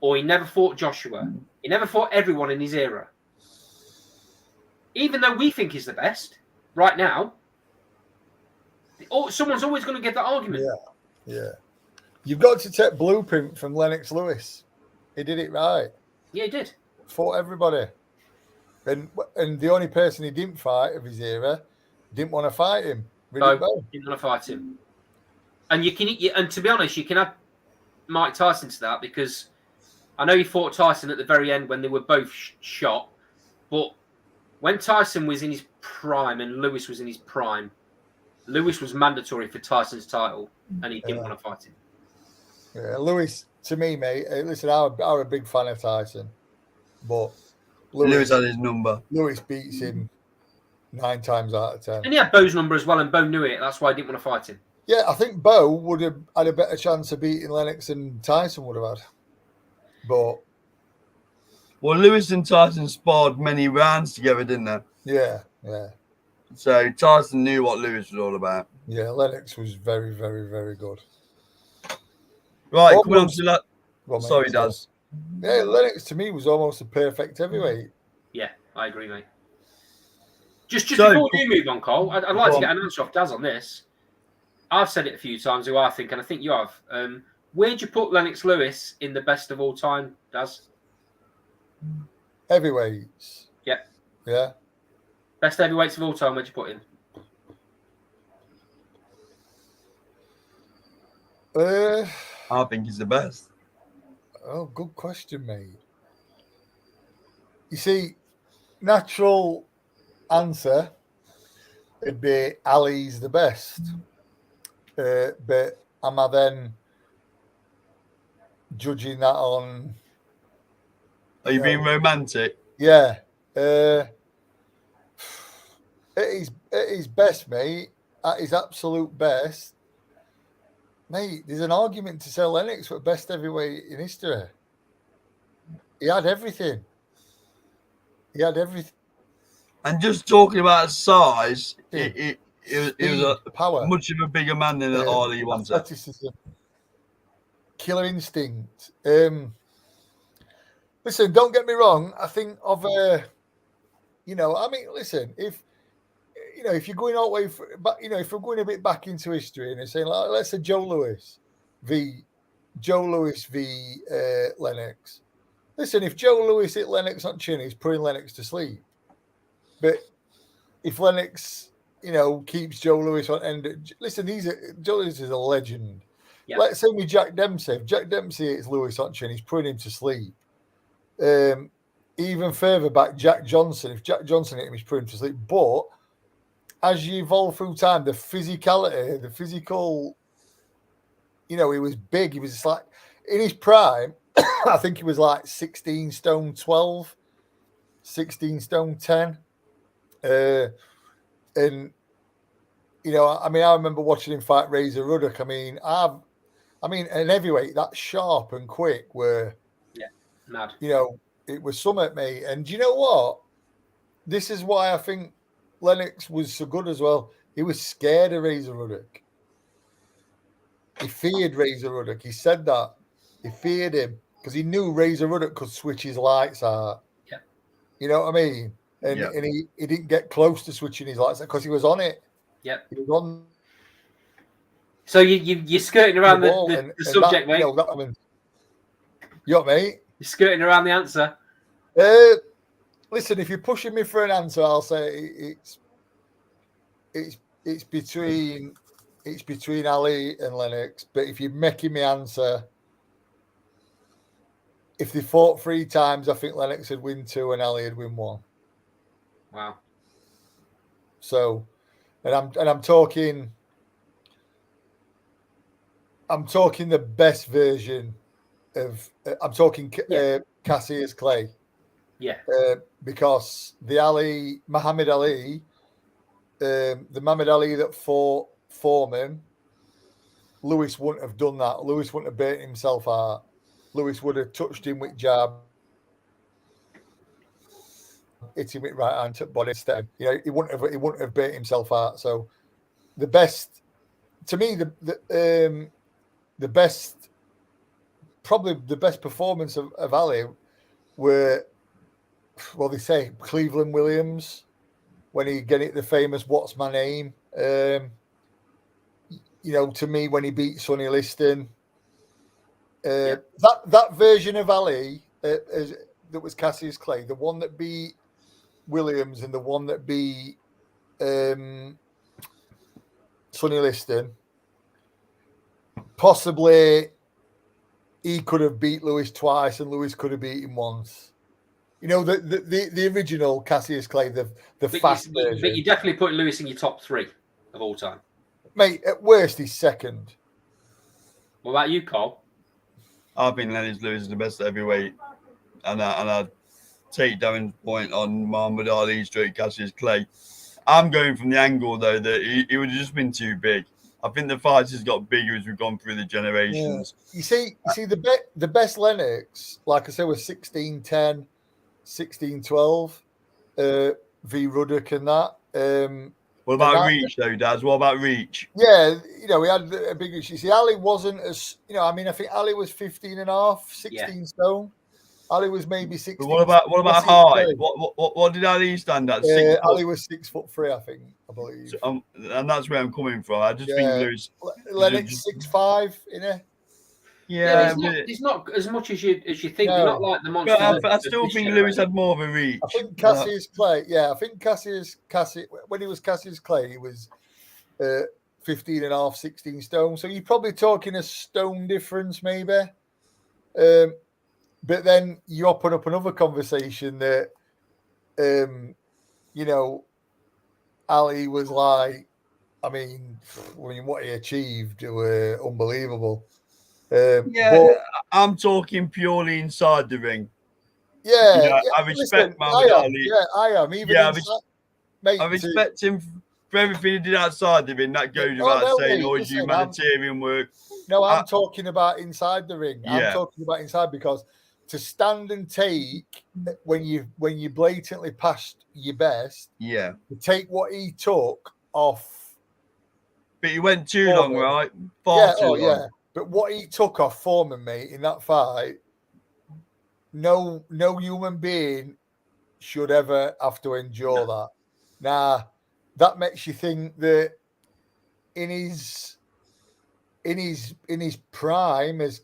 Or he never fought Joshua. He never fought everyone in his era. Even though we think he's the best, right now, someone's always going to get that argument. Yeah. You've got to take blueprint from Lennox Lewis. He did it right. Yeah, he did. Fought everybody. And the only person he didn't fight of his era Didn't want to fight him. Bo didn't want to fight him. And and to be honest, you can add Mike Tyson to that, because I know he fought Tyson at the very end when they were both shot, but when Tyson was in his prime and Lewis was in his prime, Lewis was mandatory for Tyson's title, and he didn't want to fight him. Yeah, Lewis, to me, mate, listen, I'm a big fan of Tyson, but Lewis had his number. Lewis beats him 9 times out of 10. And he had Bo's number as well, and Bo knew it. That's why he didn't want to fight him. Yeah, I think Bo would have had a better chance of beating Lennox than Tyson would have had. But well, Lewis and Tyson sparred many rounds together, didn't they? Yeah. So Tyson knew what Lewis was all about. Yeah, Lennox was very, very, very good. Right, coming on to that. Sorry, Daz. Yeah, Lennox to me was almost a perfect heavyweight. Yeah, I agree, mate. Just before you move on, Cole, I'd like to get an answer off Daz on this. I've said it a few times, who I think, and I think you have. Where'd you put Lennox Lewis in the best of all time, Daz? Heavyweights. Yeah. Yeah. Best heavyweights of all time, where'd you put him? I think he's the best. Oh, good question, mate. You see, natural answer would be Ali's the best. But am I then judging that on... Are you being romantic? Yeah. At his best, mate, at his absolute best, mate, there's an argument to say Lennox was best heavyweight in history. He had everything. And just talking about size, he was power. Much of a bigger man than Ali wanted. Athleticism. Killer instinct. Listen, don't get me wrong. I think of listen, if you're going all the way, if we're going a bit back into history and saying, like, let's say Joe Lewis v Lennox. Listen, if Joe Lewis hit Lennox on chin, he's putting Lennox to sleep. But if Lennox, keeps Joe Lewis on end, listen, Joe Lewis is a legend. Yep. Let's say with Jack Dempsey. If Jack Dempsey hits Lewis on chin, he's putting him to sleep. Even further back, Jack Johnson. If Jack Johnson hit him, he's putting him to sleep. But as you evolve through time, the physicality, the physical, he was big. He was just like, in his prime, I think he was like 16 stone 12, 16 stone 10. I remember watching him fight Razor Ruddock. An heavyweight that sharp and quick were, mad. It was something, mate. And do you know what? This is why I think Lennox was so good as well. He was scared of Razor Ruddock. He feared Razor Ruddock. He said that. He feared him because he knew Razor Ruddock could switch his lights out. Yeah. You know what I mean? And he didn't get close to switching his lights because he was on it. Yeah. He was on. So you're skirting around the subject, mate. You know what, mate? You're skirting around the answer. Listen, if you're pushing me for an answer, I'll say it's between Ali and Lennox. But if you're making me answer, if they fought 3 times, I think Lennox would win 2 and Ali would win 1. Wow. So, and I'm talking the best version of. I'm talking Cassius Clay. Yeah. Because the Muhammad Ali that fought Foreman, Lewis wouldn't have done that. Lewis wouldn't have burnt himself out. Lewis would have touched him with jab, hit him with right hand to body instead. He wouldn't have burnt himself out. So the best, to me, the best, probably the best performance of Ali were, well, they say Cleveland Williams when he get it the famous "What's my name?" To me, when he beat Sonny Liston, that version of Ali that was Cassius Clay, the one that beat Williams and the one that beat Sonny Liston, possibly he could have beat Lewis twice and Lewis could have beat him once. You know, the original Cassius Clay, the fast version. But you definitely put Lewis in your top 3 of all time. Mate, at worst, he's second. What about you, Cole? I think Lennox Lewis is the best heavyweight, and I take Darren's point on Muhammad Ali straight Cassius Clay. I'm going from the angle though that he would have just been too big. I think the fights has got bigger as we've gone through the generations. Yeah. You see, the best Lennox, like I said, was 16-10, 16-12, v Ruddock and that. What about reach though, Daz? What about reach? Yeah, you know, we had a big issue. See, Ali wasn't as, you know, I mean, I think Ali was 15 and a half, 16 stone. Ali was maybe 16. But what about height? What did Ali stand at? Ali was 6'3", I think, I believe. So, and that's where I'm coming from. I just think Lewis. Lennox 6'5", you know. Yeah, it's not as much as you think. No. They're not like the monster. I still think Lewis had more of a reach. I think Cassius Clay. Yeah, I think Cassius when he was Cassius Clay, he was 15 and a half, 16 stone. So you're probably talking a stone difference, maybe. But then you open up another conversation that, you know, Ali was like, I mean, what he achieved were unbelievable. But I'm talking purely inside the ring. Yeah, you know, I respect Muhammad Ali. Yeah, I am. I respect him for everything he did outside the ring. That goes without saying, all his humanitarian work. No, I'm talking about inside the ring. I'm talking about inside, because to stand and take when you blatantly passed your best, to take what he took off. But he went too long, right? Far too long. Yeah. But what he took off Foreman, mate, in that fight, no human being should ever have to endure that. Now, that makes you think that in his prime, as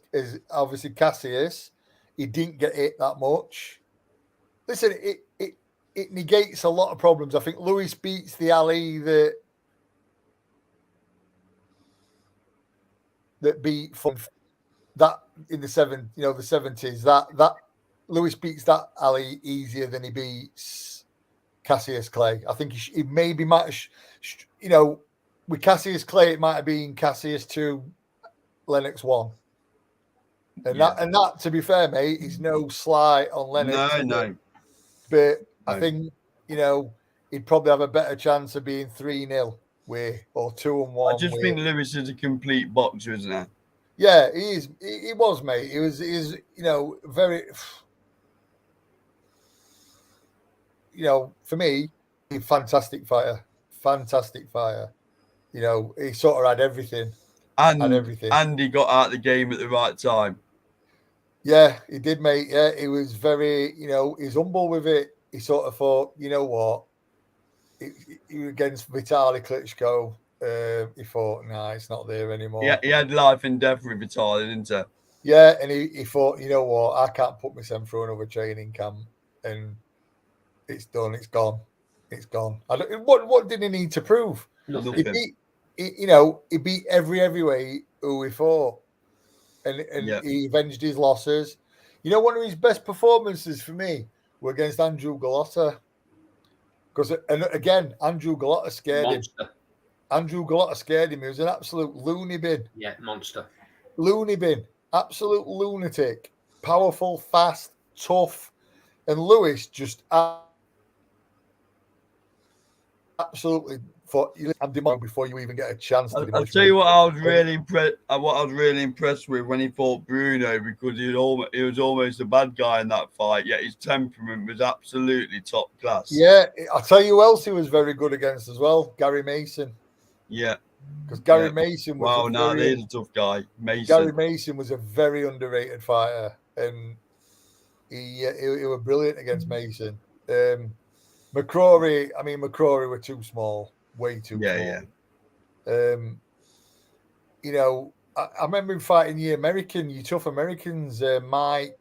obviously Cassius, he didn't get hit that much. Listen, it negates a lot of problems. I think Lewis beats the Ali that beat from that in the 70s. That Lewis beats that Ali easier than he beats Cassius Clay. I think he maybe might, you know, with Cassius Clay, it might have been Cassius 2, Lennox 1. And that, to be fair, mate, is no slight on Lennox. No. But I think, you know, he'd probably have a better chance of being 3-0 or 2-1. I just think Lewis is a complete boxer, isn't he? Yeah, he is. He was, mate. He is, you know, very, you know, for me, a fantastic fighter. You know, he sort of had everything. And he got out of the game at the right time. Yeah, he did, mate. Yeah, he was very, you know, he's humble with it. He sort of thought, you know what, he was against Vitaly Klitschko. He thought, nah, it's not there anymore. Yeah, he had life and death with Vitaly, didn't he? Yeah, and he thought, you know what, I can't put myself through another training camp, and it's done. It's gone. What did he need to prove? Nothing. He beat every heavyweight who he fought, and he avenged his losses. You know, one of his best performances for me were against Andrew Gallotta, because again, Andrew Gallotta scared him. Andrew Gallotta scared him. He was an absolute loony bin. Yeah, monster. Loony bin. Absolute lunatic. Powerful, fast, tough. And Lewis just absolutely thought you had him on before you even get a chance to. I'll tell you what I was really impressed. What I was really impressed with when he fought Bruno, because he was almost a bad guy in that fight. Yet his temperament was absolutely top class. Yeah, I'll tell you who else he was very good against as well. Gary Mason. Yeah, because Gary Mason was he's a tough guy. Gary Mason was a very underrated fighter, and he was brilliant against Mason. McCrory were too small, way too small. Yeah. You know, I remember him fighting you tough Americans, Mike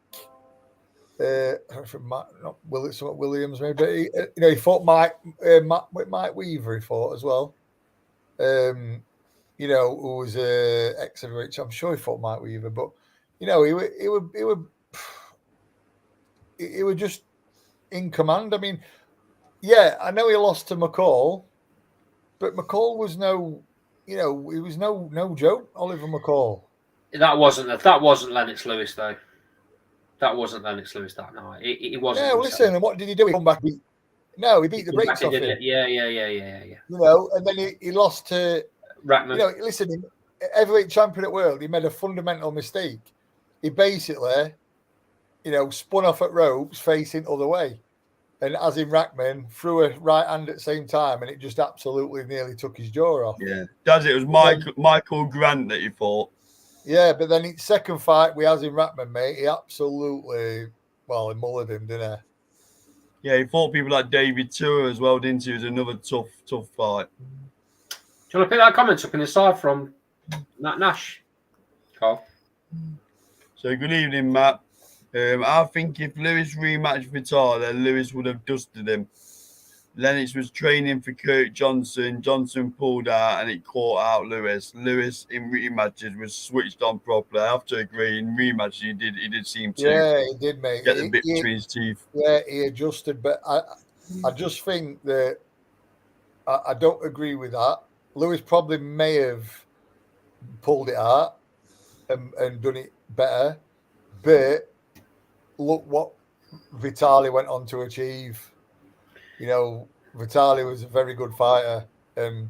not Williams maybe. He fought Mike Weaver. He fought as well. Who was ex-heavyweight. I'm sure he fought Mike Weaver, but he was just in command. I mean, yeah, I know he lost to McCall, but McCall was he was no joke. Oliver McCall. That wasn't Lennox Lewis though. That wasn't Lennox Lewis that night. It wasn't. Yeah, listen, and what did he do? He come back. He beat the brakes off him. Yeah. And then he lost to Rackman. Listen, heavyweight champion at world, he made a fundamental mistake. He basically, spun off at ropes facing other way. And as in Rackman, threw a right hand at the same time, and it just absolutely nearly took his jaw off. Yeah, it was Michael Grant that he fought. Yeah, but then his second fight we as in Rackman, mate, he absolutely, he mullered him, didn't he? Yeah, he fought people like David Tour as well, didn't he? It was another tough fight. Do you want to pick that comment up in the side from Matt Nash, Carl? So good evening, Matt. I think if Lewis rematched Vital, then Lewis would have dusted him. Lennox was training for Kurt Johnson. Johnson pulled out and it caught out Lewis. Lewis in rematches was switched on properly. I have to agree. In rematches, he did seem to. Yeah, he did, mate. Get the bit between his teeth. Yeah, he adjusted, but I just think that I don't agree with that. Lewis probably may have pulled it out and done it better, but look what Vitali went on to achieve. Vitali was a very good fighter, and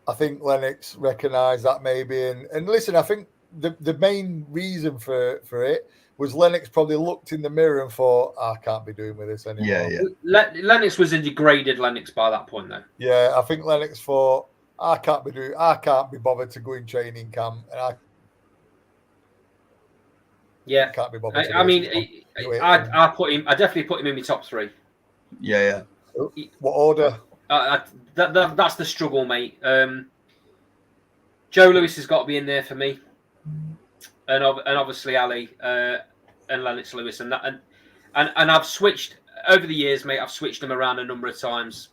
I think Lennox recognised that maybe. And listen, I think the main reason for it was Lennox probably looked in the mirror and thought, I can't be doing with this anymore. Yeah. Lennox was a degraded Lennox by that point, though. Yeah, I think Lennox thought, I can't be bothered to go in training camp, and I can't be bothered. I definitely put him in my top three. Yeah. What order? That's the struggle, mate. Joe Lewis has got to be in there for me, and obviously Ali and Lennox Lewis, and I've switched over the years, mate. I've switched them around a number of times.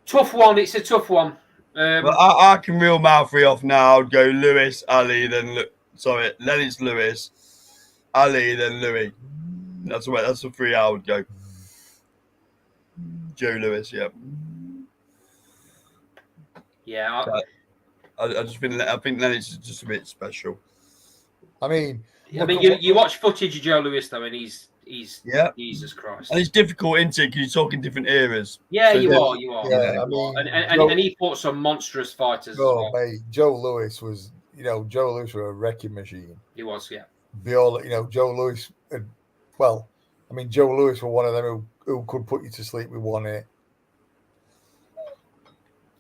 Tough one. It's a tough one. I can reel my three off now. I'd go Lewis, Ali, then Lennox Lewis, Ali, then Louis. That's the three I would go. Joe Lewis, yeah. Yeah. I just think Lennox is just a bit special. I mean, you watch footage of Joe Lewis though, and he's Jesus Christ. And it's difficult, isn't it? Because you're talking different eras. Yeah, so you are. Yeah, I mean, and he fought some monstrous fighters as well. Mate, Joe Lewis was, Joe Lewis was a wrecking machine. He was, yeah. Joe Lewis. Joe Lewis was one of them who could put you to sleep with one hit.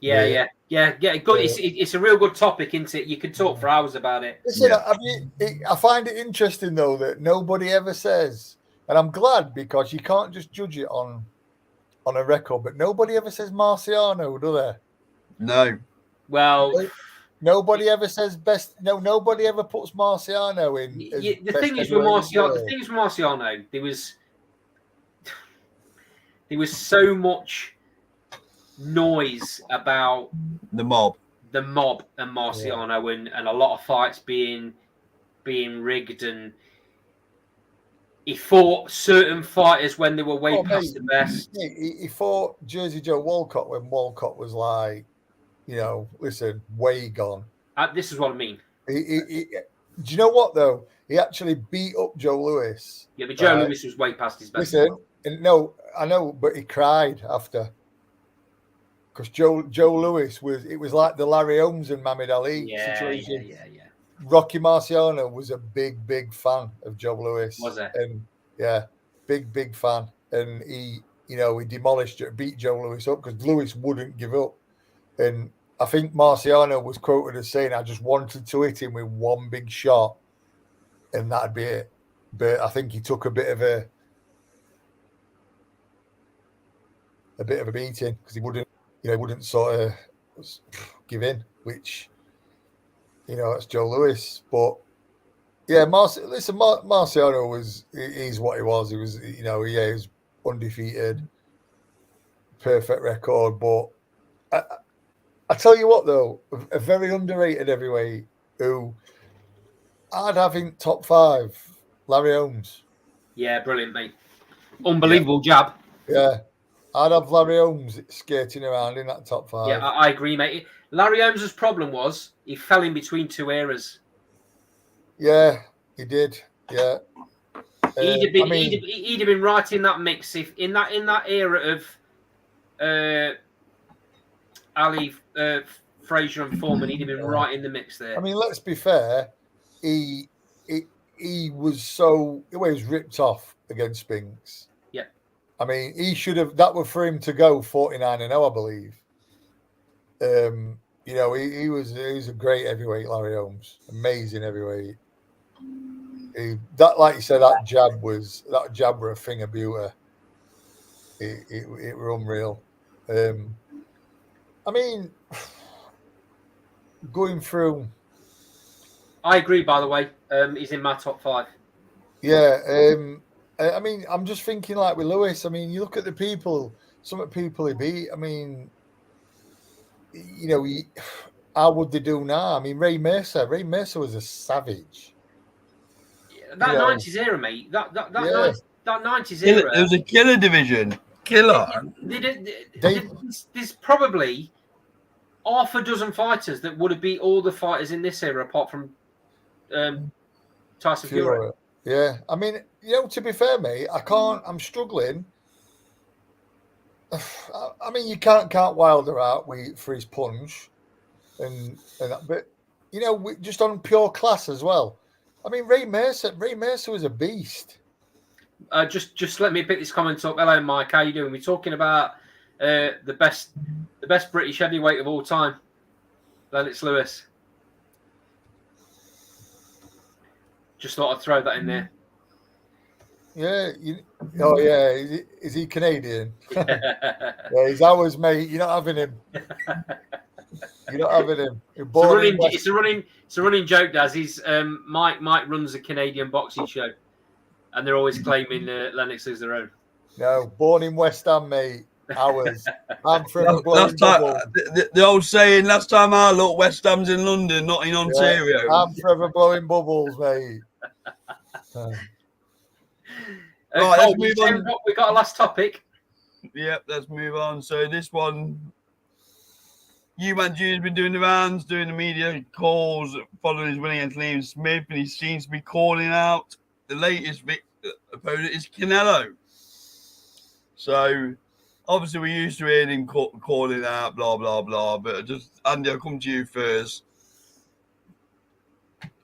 Yeah. Good. It's a real good topic, isn't it? You could talk for hours about it. Listen, I find it interesting though that nobody ever says, and I'm glad because you can't just judge it on a record, but nobody ever says Marciano, do they? No. Well, nobody ever says best. No, nobody ever puts Marciano in. The thing is with Marciano, there was so much noise about the mob and Marciano, and a lot of fights being rigged, and he fought certain fighters when they were way past the best. He fought Jersey Joe Walcott when Walcott was like, listen, way gone. This is what I mean. Do you know what though? He actually beat up Joe Lewis. Yeah, but Joe Lewis was way past his best. Listen, no, I know, but he cried after. Because Joe Lewis was like the Larry Holmes and Muhammad Ali situation. Yeah. Rocky Marciano was a big fan of Joe Lewis. Was it? And big fan. And he demolished it, beat Joe Lewis up because Lewis wouldn't give up. And I think Marciano was quoted as saying, I just wanted to hit him with one big shot and that'd be it. But I think he took a bit of a beating because he wouldn't sort of give in, which, that's Joe Lewis. But Yeah, Marciano he's what he was. He was, he was undefeated, perfect record. But I tell you what, though, a very underrated heavyweight who I'd have in top 5, Larry Holmes. Yeah, brilliant, mate. Unbelievable jab. Yeah, I'd have Larry Holmes skating around in that top 5. Yeah, I agree, mate. Larry Holmes' problem was he fell in between two eras. Yeah, he did. Yeah. He'd have been, I mean, he'd have been right in that mix if in that era of Ali, Frazier, and Foreman. He'd have been right in the mix there. I mean, let's be fair. He was ripped off against Spinks. Yeah. I mean, he should have. That was for him to go 49-0, I believe. He was a great heavyweight, Larry Holmes. Amazing heavyweight. Like you said, that jab was a thing of beauty. It were unreal. I mean, going through. I agree. By the way, he's in my top 5. Yeah. I mean, I'm just thinking like with Lewis. I mean, you look at the people. Some of the people he beat. I mean, how would they do now? I mean, Ray Mercer. Ray Mercer was a savage. That 90s era, mate. That 90s era. It was a killer division. Killer. There's probably half a dozen fighters that would have beat all the fighters in this era, apart from Tyson Fury. Yeah, I mean, to be fair, mate, I'm struggling. I mean, you can't count Wilder out for his punch, and that, but just on pure class as well. I mean, Ray Mercer was a beast. Just let me pick this comment up. Hello, Mike. How you doing? We're talking about the best British heavyweight of all time, Lennox Lewis. Just thought I'd throw that in there. Yeah. Is he Canadian? Yeah, he's ours, mate. You're not having him. You're not having him. It's a running joke, Daz. He's Mike runs a Canadian boxing show, and they're always claiming Lennox is their own. No, born in West Ham, mate. Ours. I'm from the old saying, last time I looked, West Ham's in London, not in Ontario. Yeah, I'm forever blowing bubbles, mate. Right, let's move on. We got a last topic. Yep, let's move on. So this one, Man Jr.'s been doing the rounds, doing the media calls, following his win against Liam Smith, and he seems to be calling out the latest opponent is Canelo. So obviously we're used to hearing him calling out, blah, blah, blah, but just, Andy, I'll come to you first.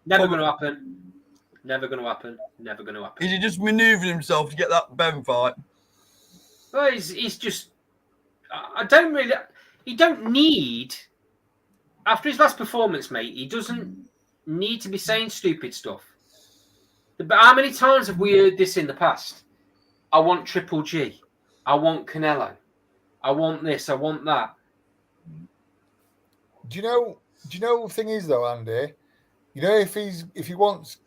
Never going to happen. Never going to happen. Never going to happen. Is he just manoeuvring himself to get that Ben fight? Well, he's just... He don't need... After his last performance, mate, he doesn't need to be saying stupid stuff. But how many times have we heard this in the past? I want Triple G. I want Canelo. I want this. I want that. Do you know the thing is though, Andy? If he wants,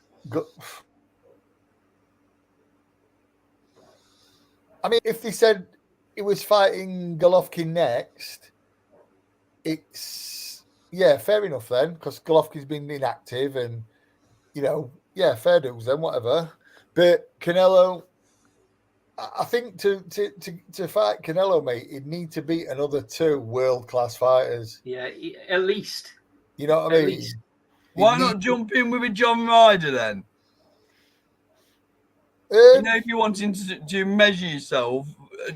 I mean, if they said he was fighting Golovkin next, it's fair enough then, because Golovkin's been inactive, and fair dues then, whatever. But Canelo, I think to fight Canelo, mate, he'd need to beat another 2 world-class fighters. Yeah, at least. You know what I mean? Why not jump in with a John Ryder then? If you're wanting to measure yourself,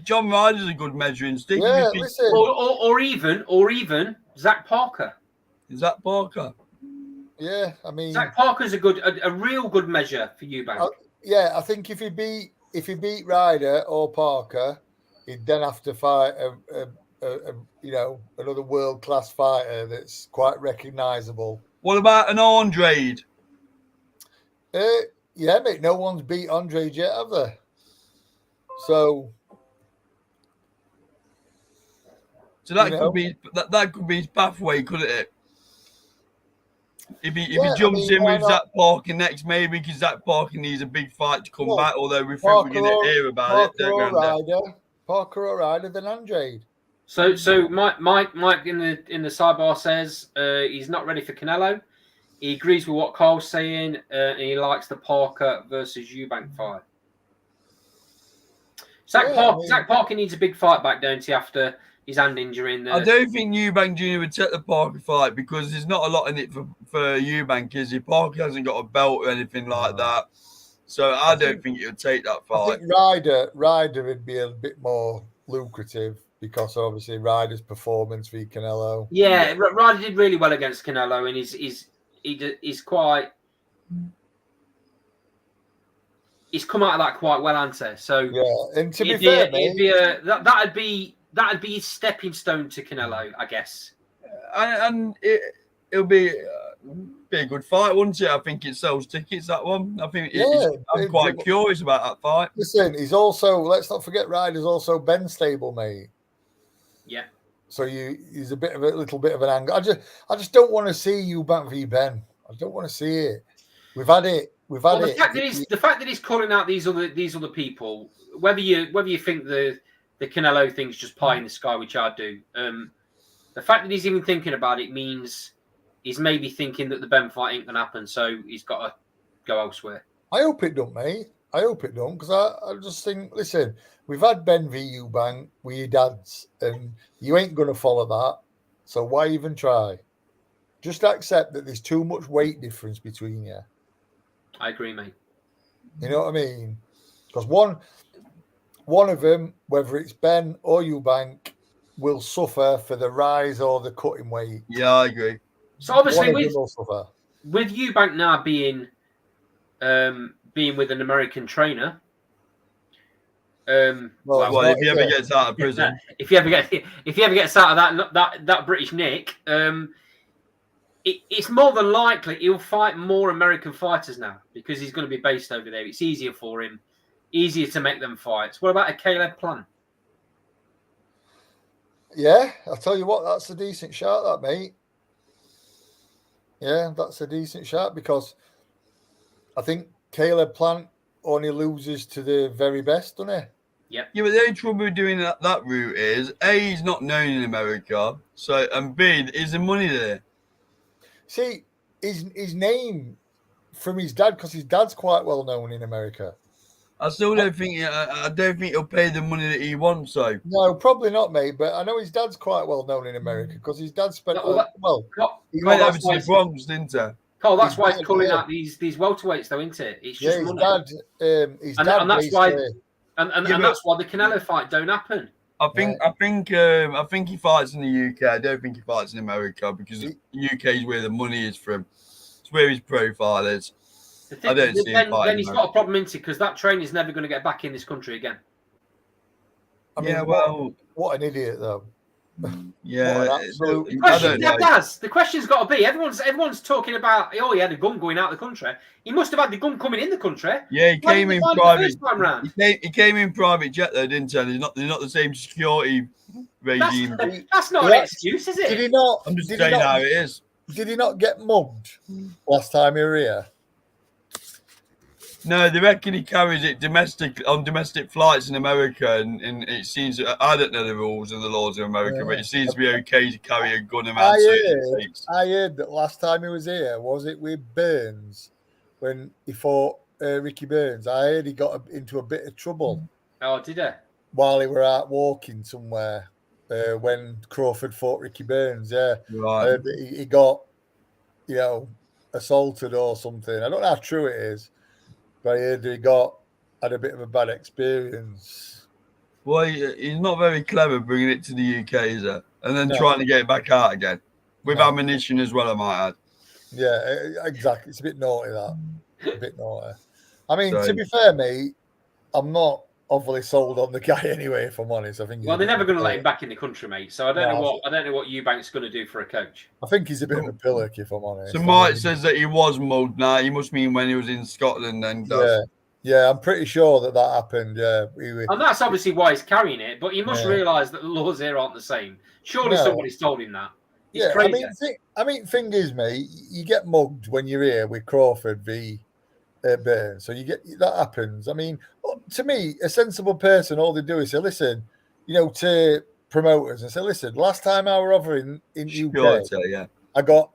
John Ryder's a good measuring stick. Yeah, listen. Or even Zach Parker. Zach Parker. Yeah, I mean, Zach Parker's a real good measure for Eubank. I think if he beat Ryder or Parker, he'd then have to fight another world class fighter that's quite recognisable. What about an Andrade? Yeah, mate. No one's beat Andrade yet, have they? So that could be his pathway, couldn't it? If he Yeah, jumps in why with not? Zach Parker next, maybe because Zach Parker needs a big fight to come Well, back. Although we think we're going to hear about it, Parker don't we, or Andy? Ryder, Parker or Ryder, then Andrade. So Mike in the sidebar says he's not ready for Canelo. He agrees with what Carl's saying, and he likes the Parker versus Eubank fight. Zach Parker needs a big fight back, don't he, after his hand injury in the... I don't think Eubank Jr. would take the Parker fight because there's not a lot in it for Eubank, is he? Parker hasn't got a belt or anything like that. So I don't think he would take that fight. I think Ryder would be a bit more lucrative because obviously Ryder's performance v Canelo. Yeah, Ryder did really well against Canelo, and he's quite... He's come out of that quite well, Ante. So yeah, and to be fair, mate, that'd be his stepping stone to Canelo, I guess. And it'll be a good fight, wouldn't it? I think it sells tickets, that one. I think I'm quite curious about that fight. Listen, he's also, let's not forget, Ryder's also Ben stable, mate. Yeah. So he's a little bit of an angle. I just don't want to see Eubank v Ben. I don't want to see it. We've had it. The fact that he's calling out these other people, whether you think the Canelo thing's just pie in the sky, which I do, the fact that he's even thinking about it means he's maybe thinking that the Ben fight ain't gonna happen, so he's got to go elsewhere. I hope it don't, mate. I hope it don't, because I just think, listen, we've had Ben v Eubank with your dads, and you ain't gonna follow that. So why even try? Just accept that there's too much weight difference between you. I agree, mate. You know what I mean? Because one of them, whether it's Ben or Eubank, will suffer for the rise or the cutting weight. Yeah, I agree. So obviously, with Eubank now being with an American trainer, if he ever gets out of prison, if he ever gets out of that British Nick, it's more than likely he'll fight more American fighters now because he's going to be based over there. It's easier for him, easier to make them fights. What about a Caleb Plant? Yeah, I'll tell you what, that's a decent shot, that, mate. Yeah, that's a decent shot because I think Caleb Plant only loses to the very best, doesn't he? Yep. Yeah, but the only trouble with doing that route is A, he's not known in America, and B, is the money there? See, his name from his dad, because his dad's quite well known in America. I still don't think. I don't think he'll pay the money that he wants. So no, probably not, mate. But I know his dad's quite well known in America because his dad spent he went over to the Bronx, didn't he? Carl, that's why he's calling out these welterweights, though, isn't it? It's just money. His dad, and that's why, and that's why the Canelo fight don't happen. I think he fights in the UK. I don't think he fights in America because the UK is where the money is from. It's where his profile is. I don't see him fighting. Then he's got a problem, isn't he? Because that train is never going to get back in this country again. I mean, what an idiot, though. Yeah, the question's got to be: everyone's talking about. Oh, he had a gun going out of the country. He must have had the gun coming in the country. Yeah, he came in private. He came in private jet, though, didn't he? They're not the same security regime. That's not an excuse, is it? Did he not? I'm just saying how it is. Did he not get mugged last time he were here? No, they reckon he carries it on domestic flights in America, and it seems I don't know the rules and the laws of America, but it seems to be okay to carry a gun around certain states. I heard that last time he was here, was it with Burns when he fought Ricky Burns? I heard he got into a bit of trouble. Oh, did he? While he were out walking somewhere when Crawford fought Ricky Burns. Yeah, right. He got assaulted or something. I don't know how true it is. But I heard he had a bit of a bad experience. Well, he's not very clever bringing it to the UK, is it? And then trying to get it back out again. With ammunition as well, I might add. Yeah, exactly. It's a bit naughty, that. A bit naughty. I mean, to be fair, mate, I'm not overly sold on the guy anyway, if I'm honest. I think they're never going to let him back in the country, mate. So I don't know what Eubank's going to do for a coach. I think he's a bit of a pillock, if I'm honest. So Mike says that he was mugged. Now he must mean when he was in Scotland. Then yeah, I'm pretty sure that happened. Yeah, and that's obviously why he's carrying it. But you must realise that the laws here aren't the same. Surely somebody's told him that. It's Yeah, crazy. thing is, mate, you get mugged when you're here with Crawford v Burns, so you get that happens. I mean, to me, a sensible person, all they do is say, listen, to promoters and say, listen, last time I were over in UK, yeah. I got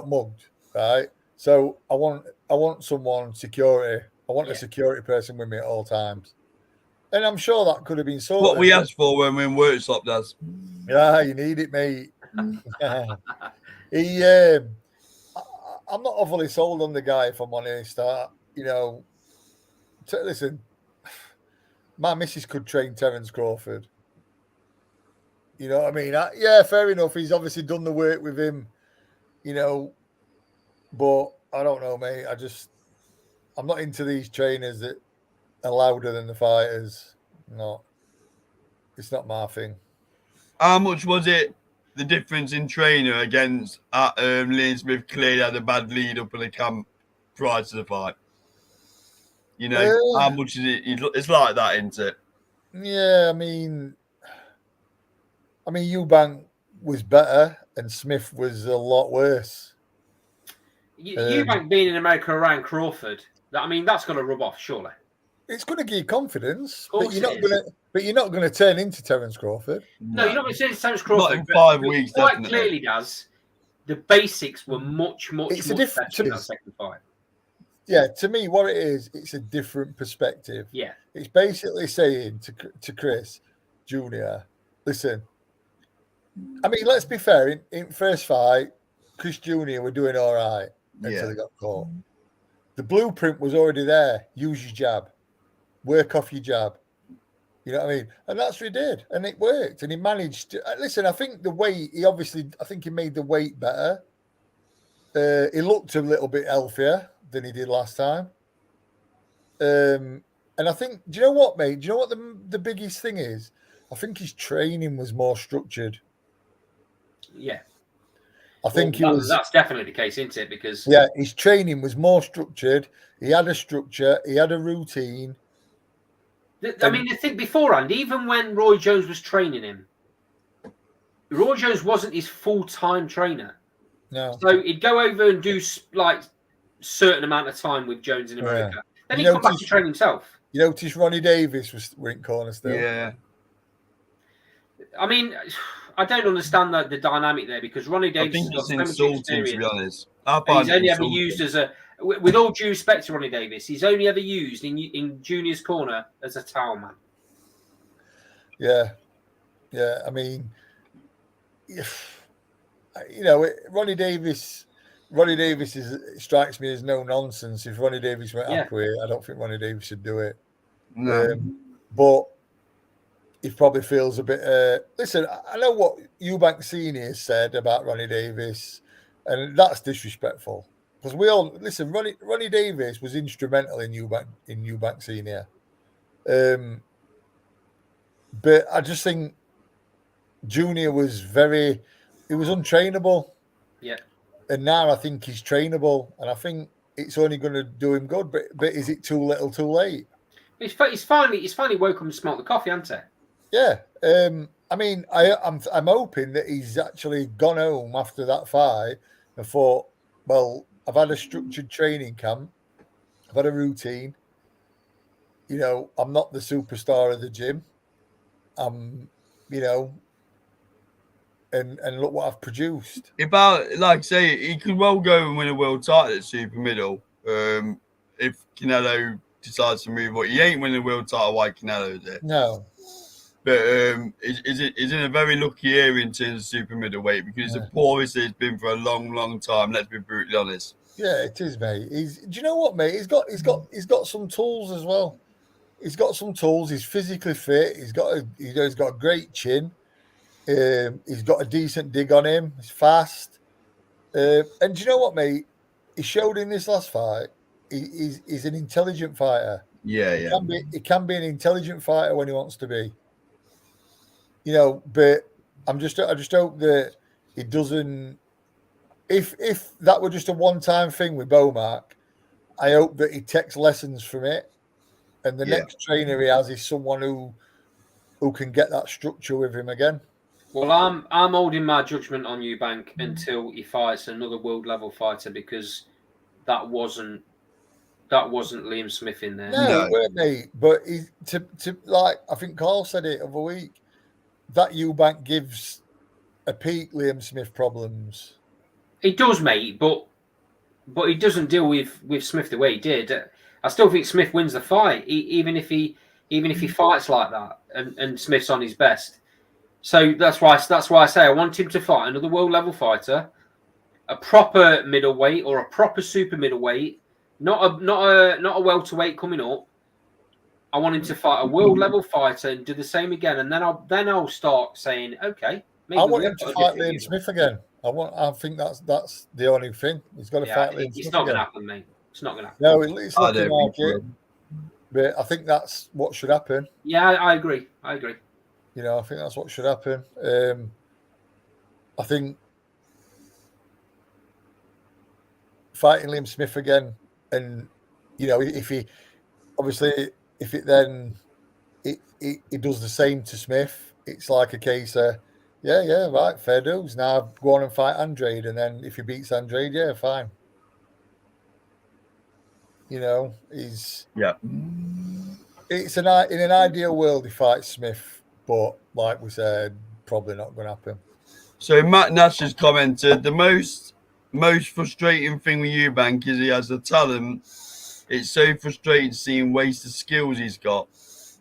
mugged, right? So I want someone security. I want a security person with me at all times, and I'm sure that could have been sorted. What we asked for when we in workshop, does. Yeah, you need it, mate. He, I'm not overly sold on the guy, if I'm honest. Listen, my missus could train Terence Crawford. You know what I mean? Yeah, fair enough. He's obviously done the work with him, but I don't know, mate. I'm not into these trainers that are louder than the fighters. No, it's not my thing. How much was it, the difference in trainer against Liam Smith clearly had a bad lead up in the camp prior to the fight? How much is it? It's like that, isn't it? Yeah, I mean, Eubank was better and Smith was a lot worse. Eubank being in America around Crawford, that's going to rub off, surely. It's going to give you confidence, Of course you're not going to turn into Terence Crawford. No, you're not going to turn into Terence Crawford. Not in 5 weeks, quite definitely. Clearly, does the basics were much better in that second fight. Yeah, to me, what it is, it's a different perspective. Yeah, it's basically saying to Chris Jr., listen. I mean, let's be fair. In first fight, Chris Jr. were doing all right until he got caught. The blueprint was already there. Use your jab, work off your jab. You know what I mean? And that's what he did, and it worked. And he managed to listen. I think the weight. I think he made the weight better. He looked a little bit healthier than he did last time. And I think, do you know what, mate? Do you know what the biggest thing is? I think his training was more structured. Yeah. I think that's definitely the case, isn't it? Because his training was more structured. He had a structure. He had a routine. The thing beforehand, even when Roy Jones was training him, Roy Jones wasn't his full-time trainer. No. So he'd go over and do like certain amount of time with Jones in America. Yeah. Then he'd come back to train himself. You notice Ronnie Davis was in corner still. Yeah. I mean, I don't understand the dynamic there because Ronnie Davis has got so much experience. To be honest. He's only ever used as with all due respect to Ronnie Davis, he's only ever used in Junior's corner as a towel man. Yeah. I mean, Ronnie Davis strikes me as no nonsense. If Ronnie Davis went up with it, I don't think Ronnie Davis should do it. No. But he probably feels a bit. Listen, I know what Eubank Senior said about Ronnie Davis, and that's disrespectful because we all listen. Ronnie Davis was instrumental in Eubank Senior, but I just think Junior was he was untrainable. Yeah. And now I think he's trainable, and I think it's only going to do him good. But is it too little, too late? He's finally woke up and smelt the coffee, hasn't he? Yeah. I mean, I'm hoping that he's actually gone home after that fight and thought, well, I've had a structured training camp, I've had a routine. I'm not the superstar of the gym. And look what I've produced. Like I say, he could well go and win a world title at super middle. If Canelo decides to move on, he ain't winning a world title while Canelo's there. No. But he's in a very lucky area in terms of super middleweight because the poorest it's been for a long, long time. Let's be brutally honest. Yeah, it is, mate. Do you know what, mate? He's got some tools as well. He's got some tools. He's physically fit. He's got a great chin. He's got a decent dig on him. He's fast. And do you know what, mate? He showed in this last fight. He's an intelligent fighter. Yeah. He can be an intelligent fighter when he wants to be. But I just hope that he doesn't. If that were just a one-time thing with Bomac, I hope that he takes lessons from it, and the next trainer he has is someone who can get that structure with him again. Well, I'm holding my judgment on Eubank until he fights another world level fighter, because that wasn't Liam Smith in there. No, No. it weren't, mate. But to like, I think Carl said it other week, that Eubank gives a peak Liam Smith problems. He does, mate, but he doesn't deal with Smith the way he did. I still think Smith wins the fight, even if he fights like that, and Smith's on his best. So that's why I say I want him to fight another world level fighter, a proper middleweight or a proper super middleweight, not a welterweight coming up. I want him to fight a world level fighter and do the same again, and then I'll start saying, okay, maybe I want him to fight Liam Smith again. I think that's the only thing. He's got to fight Liam Smith. It's not going to happen, mate. It's not going to happen. No, it's looking like it. So. But I think that's what should happen. Yeah, I agree. You know, I think that's what should happen. I think fighting Liam Smith again, and you know, if it does the same to Smith, it's like a case of right, fair dues. Now go on and fight Andrade, and then if he beats Andrade, yeah, fine. You know, it's in an ideal world he fights Smith, but like we said, probably not going to happen. So Matt Nash has commented, the most frustrating thing with Eubank is he has the talent. It's so frustrating seeing wasted skills he's got.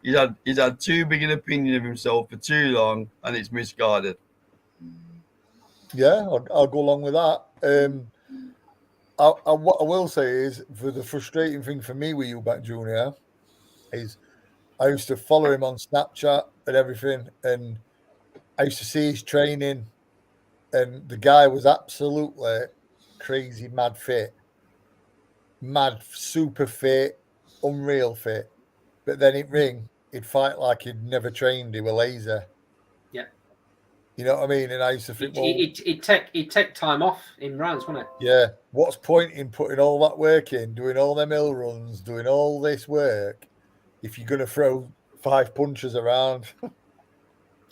He's had too big an opinion of himself for too long, and it's misguided. Yeah, I'll go along with that. What I will say is, for the frustrating thing for me with Eubank Jr. is I used to follow him on Snapchat and everything, and I used to see his training, and the guy was absolutely crazy, mad fit, super fit, unreal fit. But then in ring, he'd fight like he'd never trained. He was lazy. Yeah. You know what I mean? And I used to think, he'd take time off in rounds, wouldn't it? Yeah. What's point in putting all that work in, doing all them hill runs, doing all this work, if you're going to throw 5 punches around? It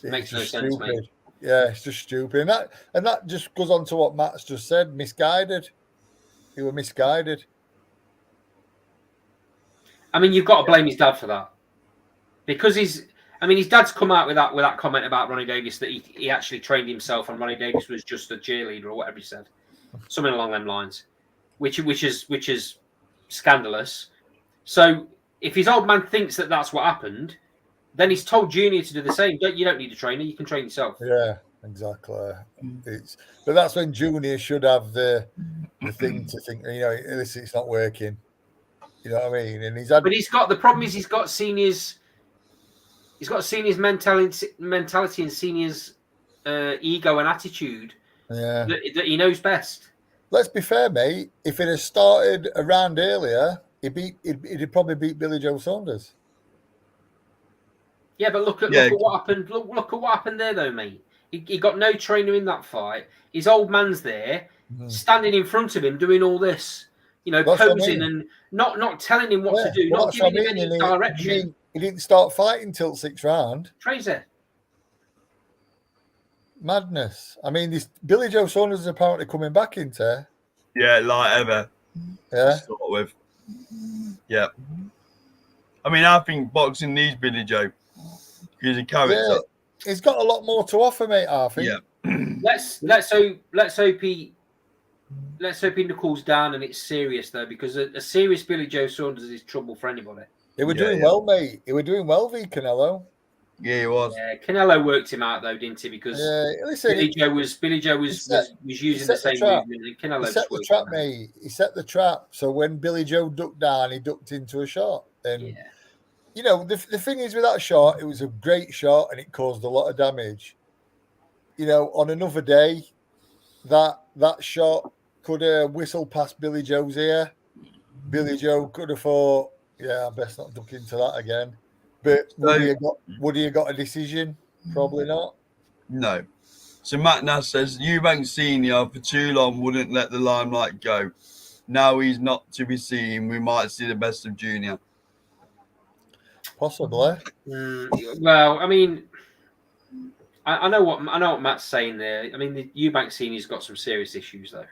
makes no sense, mate. Yeah, it's just stupid. And that just goes on to what Matt's just said. Misguided. He was misguided. I mean, you've got to blame his dad for that, because his dad's come out with that comment about Ronnie Davis, that he actually trained himself and Ronnie Davis was just a cheerleader or whatever he said, something along them lines, which is scandalous. So if his old man thinks that that's what happened, then he's told Junior to do the same. You don't need a trainer; you can train yourself. Yeah, exactly. But that's when Junior should have the thing to think. You know, listen, it's not working. You know what I mean? And but he's got the problem is he's got Senior's mentality and Senior's ego and attitude. Yeah, that he knows best. Let's be fair, mate. If it had started a round earlier, he'd probably beat Billy Joe Saunders. Yeah, but look at what happened. Look at what happened there, though, mate. He got no trainer in that fight. His old man's there, standing in front of him, doing all this, posing and not telling him what to do, not giving him any direction. He didn't start fighting till 6th round. Crazy. Madness. I mean, this Billy Joe Saunders is apparently coming back into. Yeah, like ever. Yeah. Start with. Yeah. I mean, I think boxing needs Billy Joe. He's a character. Yeah, he's got a lot more to offer, mate. I think. Yeah. Let's hope he knuckles down and it's serious though, because a serious Billy Joe Saunders is trouble for anybody. They were doing well, mate. They were doing well, v Canelo. Yeah, he was. Yeah, Canelo worked him out though, didn't he? Because Billy Joe was using the same movement, and Canelo set the trap, mate. He set the trap. So when Billy Joe ducked down, he ducked into a shot. And the thing is with that shot, it was a great shot and it caused a lot of damage. On another day, that shot could have whistled past Billy Joe's ear. Billy Joe could have thought, I best not duck into that again. But would he have got a decision? Probably not. No. So Matt Nash says, Eubank Senior for too long wouldn't let the limelight go. Now he's not to be seen. We might see the best of Junior. Possibly. Well, I mean, I know what Matt's saying there. I mean, the Eubank Senior's got some serious issues though.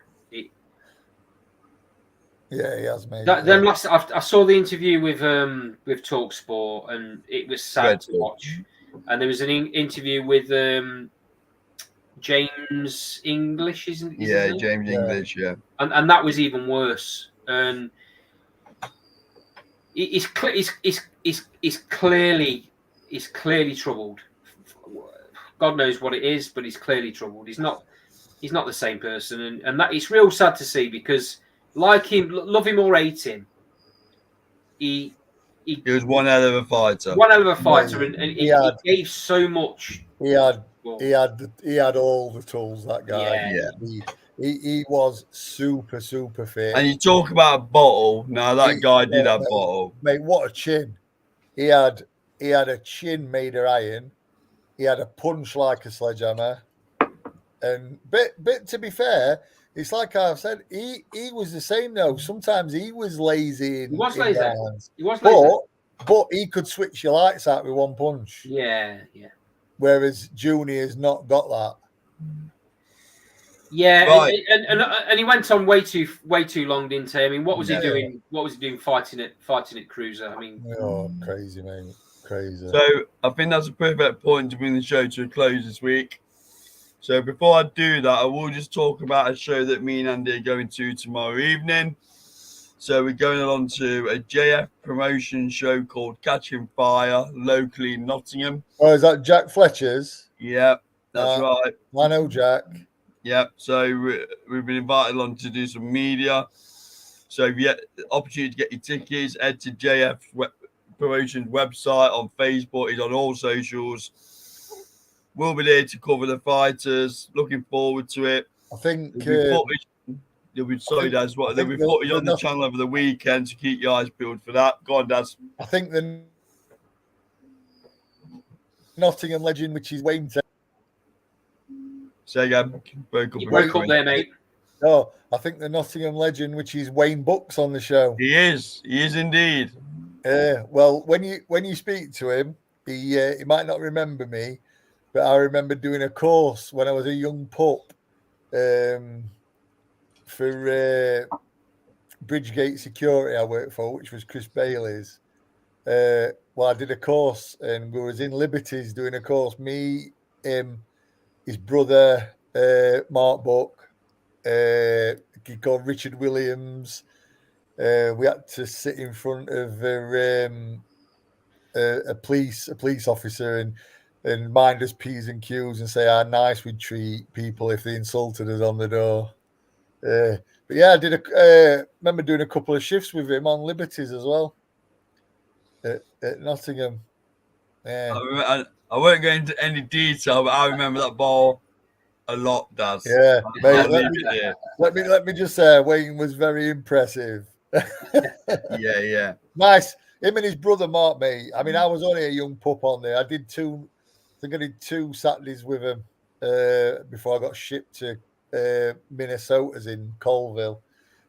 Yeah, he has, mate. Then I saw the interview with Talksport, and it was sad to watch. And there was an interview with James English, isn't his name? James English, yeah. And that was even worse. And he's clearly troubled. God knows what it is, but he's clearly troubled. He's not the same person, and that it's real sad to see, because like him, love him or hate him, he was one hell of a fighter. And he gave so much. He had all the tools, that guy. Yeah. He was super fit. And you talk about a bottle. Now that guy did have bottle. Mate, what a chin. He had a chin made of iron. He had a punch like a sledgehammer. And but to be fair, it's like I've said, he was the same though. Sometimes he was lazy. He was lazy. But he could switch your lights out with one punch. Yeah. Whereas Junior's not got that. Yeah, right. and he went on way too long, didn't he? I mean, what was he doing? What was he doing fighting at Cruiser? I mean, crazy, mate, crazy. So I think that's a perfect point to bring the show to a close this week. So before I do that, I will just talk about a show that me and Andy are going to tomorrow evening. So we're going along to a JF promotion show called Catching Fire, locally in Nottingham. Oh, is that Jack Fletcher's? Yeah, that's right. I know Jack. Yep. So we've been invited along to do some media. So if you get the opportunity to get your tickets, head to JF Promotions website on Facebook. He's on all socials. We'll be there to cover the fighters. Looking forward to it. I think there'll be footage on the channel over the weekend to keep your eyes peeled for that. Go on, Daz. I think the Nottingham legend, which is Wayne. Say again. You broke up there, mate. Oh, I think the Nottingham legend, which is Wayne Bucks, on the show. He is indeed. Well, when you speak to him, he might not remember me, but I remember doing a course when I was a young pup for Bridgegate Security I worked for, which was Chris Bailey's. Well, I did a course, and we was in Liberties doing a course. Me, him, his brother, Mark Buck, he called Richard Williams. We had to sit in front of a police officer and mind us P's and Q's and say how nice we'd treat people if they insulted us on the door. But yeah, I remember doing a couple of shifts with him on Liberties as well at Nottingham. Yeah. I won't go into any detail, but I remember that ball a lot, Daz. Yeah, mate, let me just say, Wayne was very impressive. Yeah. Nice. Him and his brother Mark, mate. I mean, I was only a young pup on there. I did two Saturdays with him before I got shipped to Minnesota's in Colville.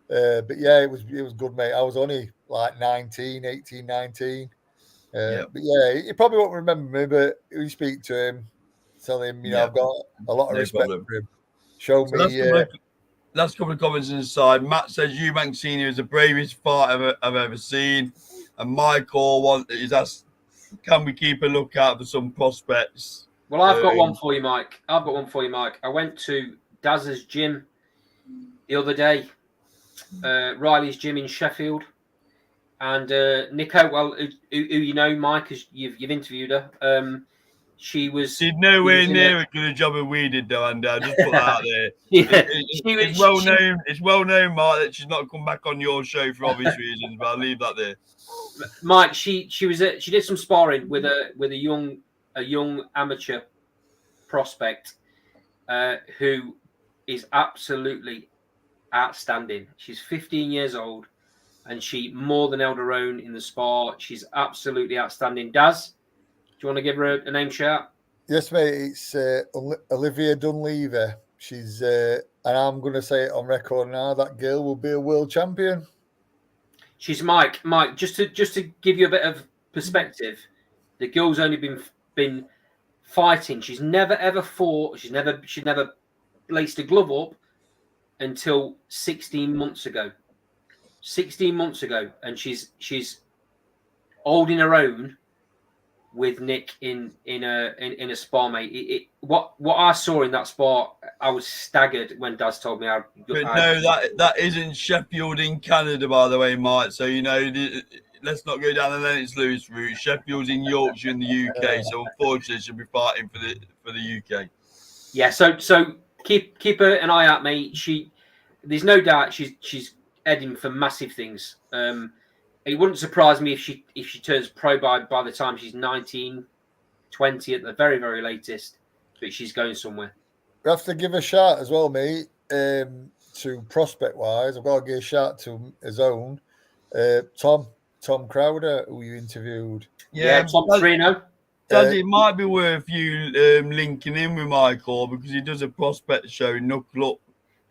But yeah, it was good, mate. I was only like 18, 19. But yeah, he probably won't remember me, but we speak to him, tell him, I've got a lot of respect for him. Show me. Last couple of comments inside. Matt says Eubank Senior is the bravest fighter I've ever seen. And Michael is asked, can we keep a lookout for some prospects? Well, I've got one for you, Mike. I went to Daz's gym the other day, Riley's gym in Sheffield. And Nico, well, who you know, Mike, as you've interviewed her. She was. She's nowhere near as good a job as we did, though, and just put that out there. Yeah, it's well known. It's well known, Mark, that she's not come back on your show for obvious reasons. But I'll leave that there. Mike, she did some sparring with a young amateur prospect who is absolutely outstanding. She's 15 years old, and she more than held her own in the spar. She's absolutely outstanding. Daz, do you want to give her a name shout? Yes, mate. It's Olivia Dunleavy. She's, and I'm going to say it on record now, that girl will be a world champion. She's Mike, just to give you a bit of perspective, the girl's only been fighting. She's never ever fought. She's never laced a glove up until 16 months ago. 16 months ago, and she's holding her own with Nick in a spar, mate. What I saw in that spar, I was staggered when Daz told me. But no, that isn't Sheffield in Canada, by the way, Mike. So let's not go down the Lennox Lewis route. Sheffield's in Yorkshire in the UK, so unfortunately she'll be fighting for the UK. Yeah, so keep an eye out, mate. There's no doubt she's heading for massive things. It wouldn't surprise me if she turns pro by the time she's 19, 20 at the very, very latest. But she's going somewhere. We have to give a shout as well, mate, to prospect wise. I've got to give a shout to his own Tom Crowder, who you interviewed. Yeah, Tom 3-0. It might be worth you linking in with Michael, because he does a prospect show, Knuckle Up.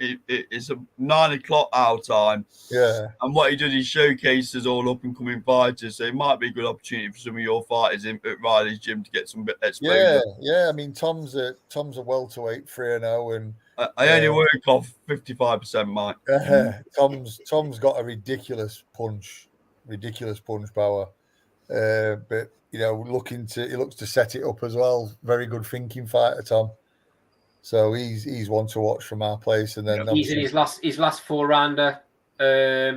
It's a 9 o'clock our time. Yeah. And what he does, he showcases all up and coming fighters. So it might be a good opportunity for some of your fighters at Riley's gym to get some exposure. Yeah. I mean, Tom's a welterweight 3-0, and I only work off 55%, Mike. Tom's got a ridiculous punch power. But he looks to set it up as well. Very good thinking fighter, Tom. So he's one to watch from our place, and then he's in his last 4-rounder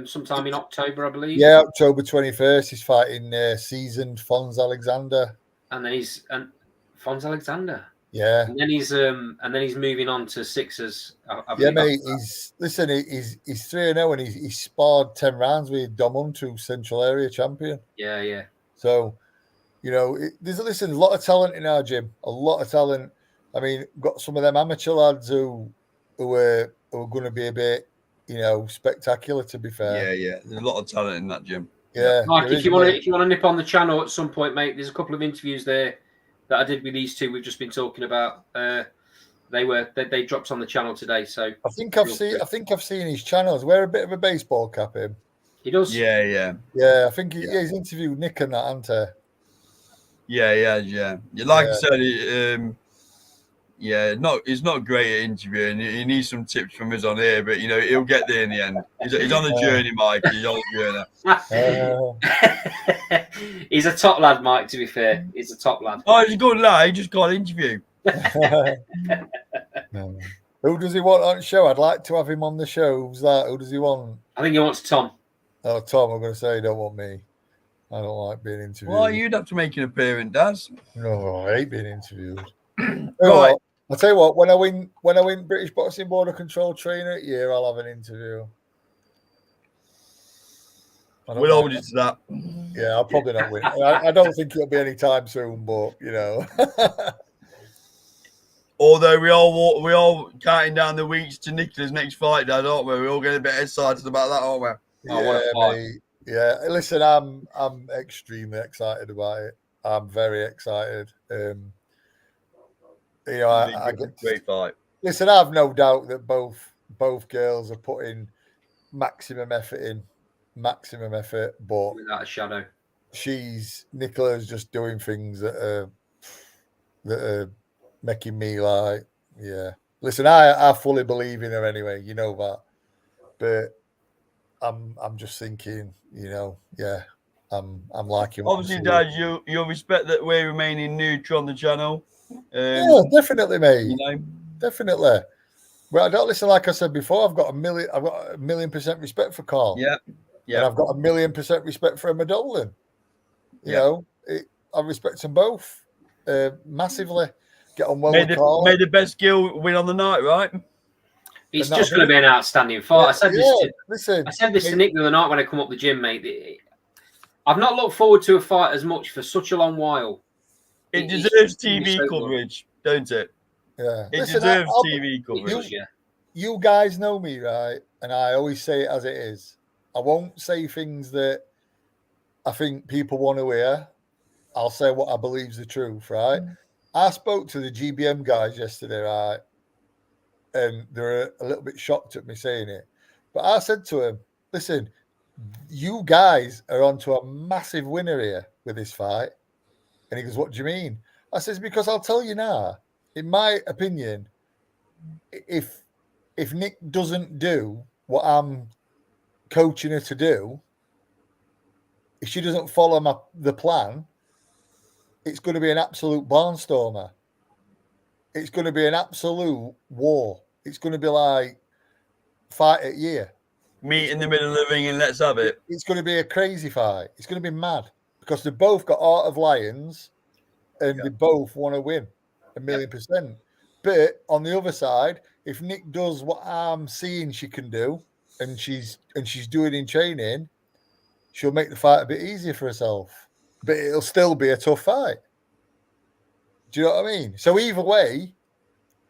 sometime in October, I believe. Yeah, October 21st. He's fighting seasoned Fons Alexander, and then Fons Alexander. Yeah, and then he's moving on to Sixers. Yeah, mate. He's 3-0, and he's sparred 10 rounds with Dom Untu, Central Area champion. Yeah. So, there's a lot of talent in our gym. A lot of talent. I mean, got some of them amateur lads who are going to be a bit, spectacular. To be fair, yeah. There's a lot of talent in that gym. Yeah, Mark, if you want to nip on the channel at some point, mate, there's a couple of interviews there that I did with these two we've just been talking about. They dropped on the channel today. So I think I've seen his channels. Wear a bit of a baseball cap, him. He does. Yeah. I think he's interviewed Nick and that, hasn't he? Yeah. Like I said, it's not great at interviewing. He needs some tips from us on here, but he'll get there in the end. He's on a journey, Mike. He's on a journey. He's a top lad, Mike. To be fair, he's a top lad. Oh, he's a good lad. He just got an interview. No. Who does he want on the show? I'd like to have him on the show. Who's that? Who does he want? I think he wants Tom. Oh, Tom. I'm going to say he don't want me. I don't like being interviewed. Well, you'd have to make an appearance, Daz. No, I hate being interviewed. Right. I'll tell you what. When I win British Boxing Board of Control Trainer at year, I'll have an interview. We'll hold you to that. Yeah, I'll probably not win. I don't think it'll be any time soon, but Although we all counting down the weeks to Nicola's next fight, Dad, aren't we? We're all getting a bit excited about that, aren't we? Mate. Yeah. Listen, I'm extremely excited about it. I'm very excited. I get great fight. Listen, I have no doubt that both girls are putting maximum effort, but Without a shadow. Nicola's just doing things that are making me like, yeah. Listen, I fully believe in her anyway, you know that. But I'm just thinking, I'm liking what Obviously, Dad, you'll respect that we're remaining neutral on the channel. Yeah, definitely, mate. Definitely. Well, I don't listen. Like I said before, I've got a million % respect for Carl. Yeah. And I've got a 1,000,000% respect for Emma Dolan. I respect them both massively. Get on well with Carl. Made the best girl win on the night, right? It's just going to be an outstanding fight. Yeah, I said this to Nick the other night when I come up the gym, mate. I've not looked forward to a fight as much for such a long while. It deserves TV coverage, don't it? Yeah. It deserves TV coverage. You guys know me, right? And I always say it as it is. I won't say things that I think people want to hear. I'll say what I believe is the truth, right? I spoke to the GBM guys yesterday, right? And they're a little bit shocked at me saying it. But I said to him, listen, you guys are onto a massive winner here with this fight. And he goes, what do you mean? I says, because I'll tell you now, in my opinion, if Nick doesn't do what I'm coaching her to do, if she doesn't follow the plan, it's going to be an absolute barnstormer. It's going to be an absolute war. It's going to be like fight at year. Meet in the middle of the ring and let's have it. It's going to be a crazy fight. It's going to be mad because they've both got Art of Lions and they both want to win 1,000,000%. But on the other side, if Nick does what I'm seeing she can do and she's doing in training, she'll make the fight a bit easier for herself. But it'll still be a tough fight. Do you know what I mean? So either way,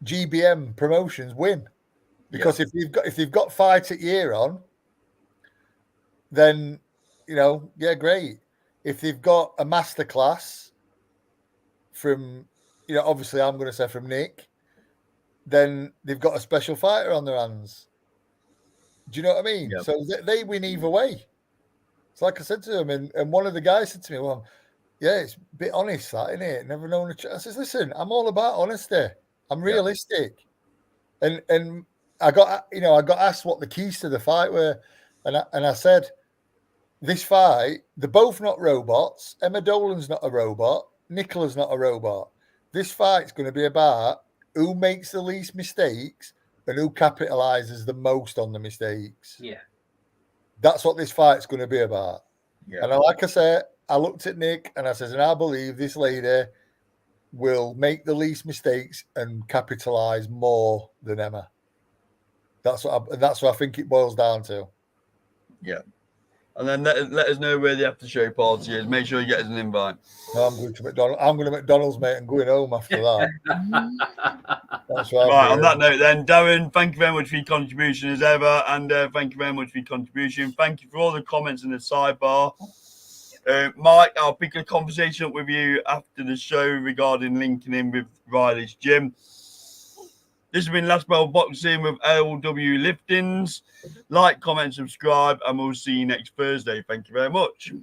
GBM promotions win. Because if they've got fight at year on, then great. If they've got a masterclass from, obviously I'm going to say from Nick, then they've got a special fighter on their hands. Do you know what I mean? Yep. So they win either way. It's like I said to him, and one of the guys said to me, "Well, yeah, it's a bit honest, that, isn't it? Never known a." I says, "Listen, I'm all about honesty. I'm realistic." And I got asked what the keys to the fight were, and I said, "This fight, they're both not robots. Emma Dolan's not a robot. Nicola's not a robot. This fight's going to be about who makes the least mistakes and who capitalizes the most on the mistakes." Yeah. That's what this fight's going to be about. Yeah. And like I said, I looked at Nick and I says, and I believe this lady will make the least mistakes and capitalize more than Emma. That's what I think it boils down to. Yeah. And then let us know where the after show party is. Make sure you get us an invite. No, I'm going to McDonald's. I'm going to McDonald's, mate, and going home after that. That's what Right, on that note then, Darren, thank you very much for your contribution as ever, and thank you very much for your contribution. Thank you for all the comments in the sidebar. Mike, I'll pick a conversation up with you after the show regarding linking in with Riley's gym. This has been Last Bell Boxing with LW Liftings. Like, comment, subscribe, and we'll see you next Thursday. Thank you very much.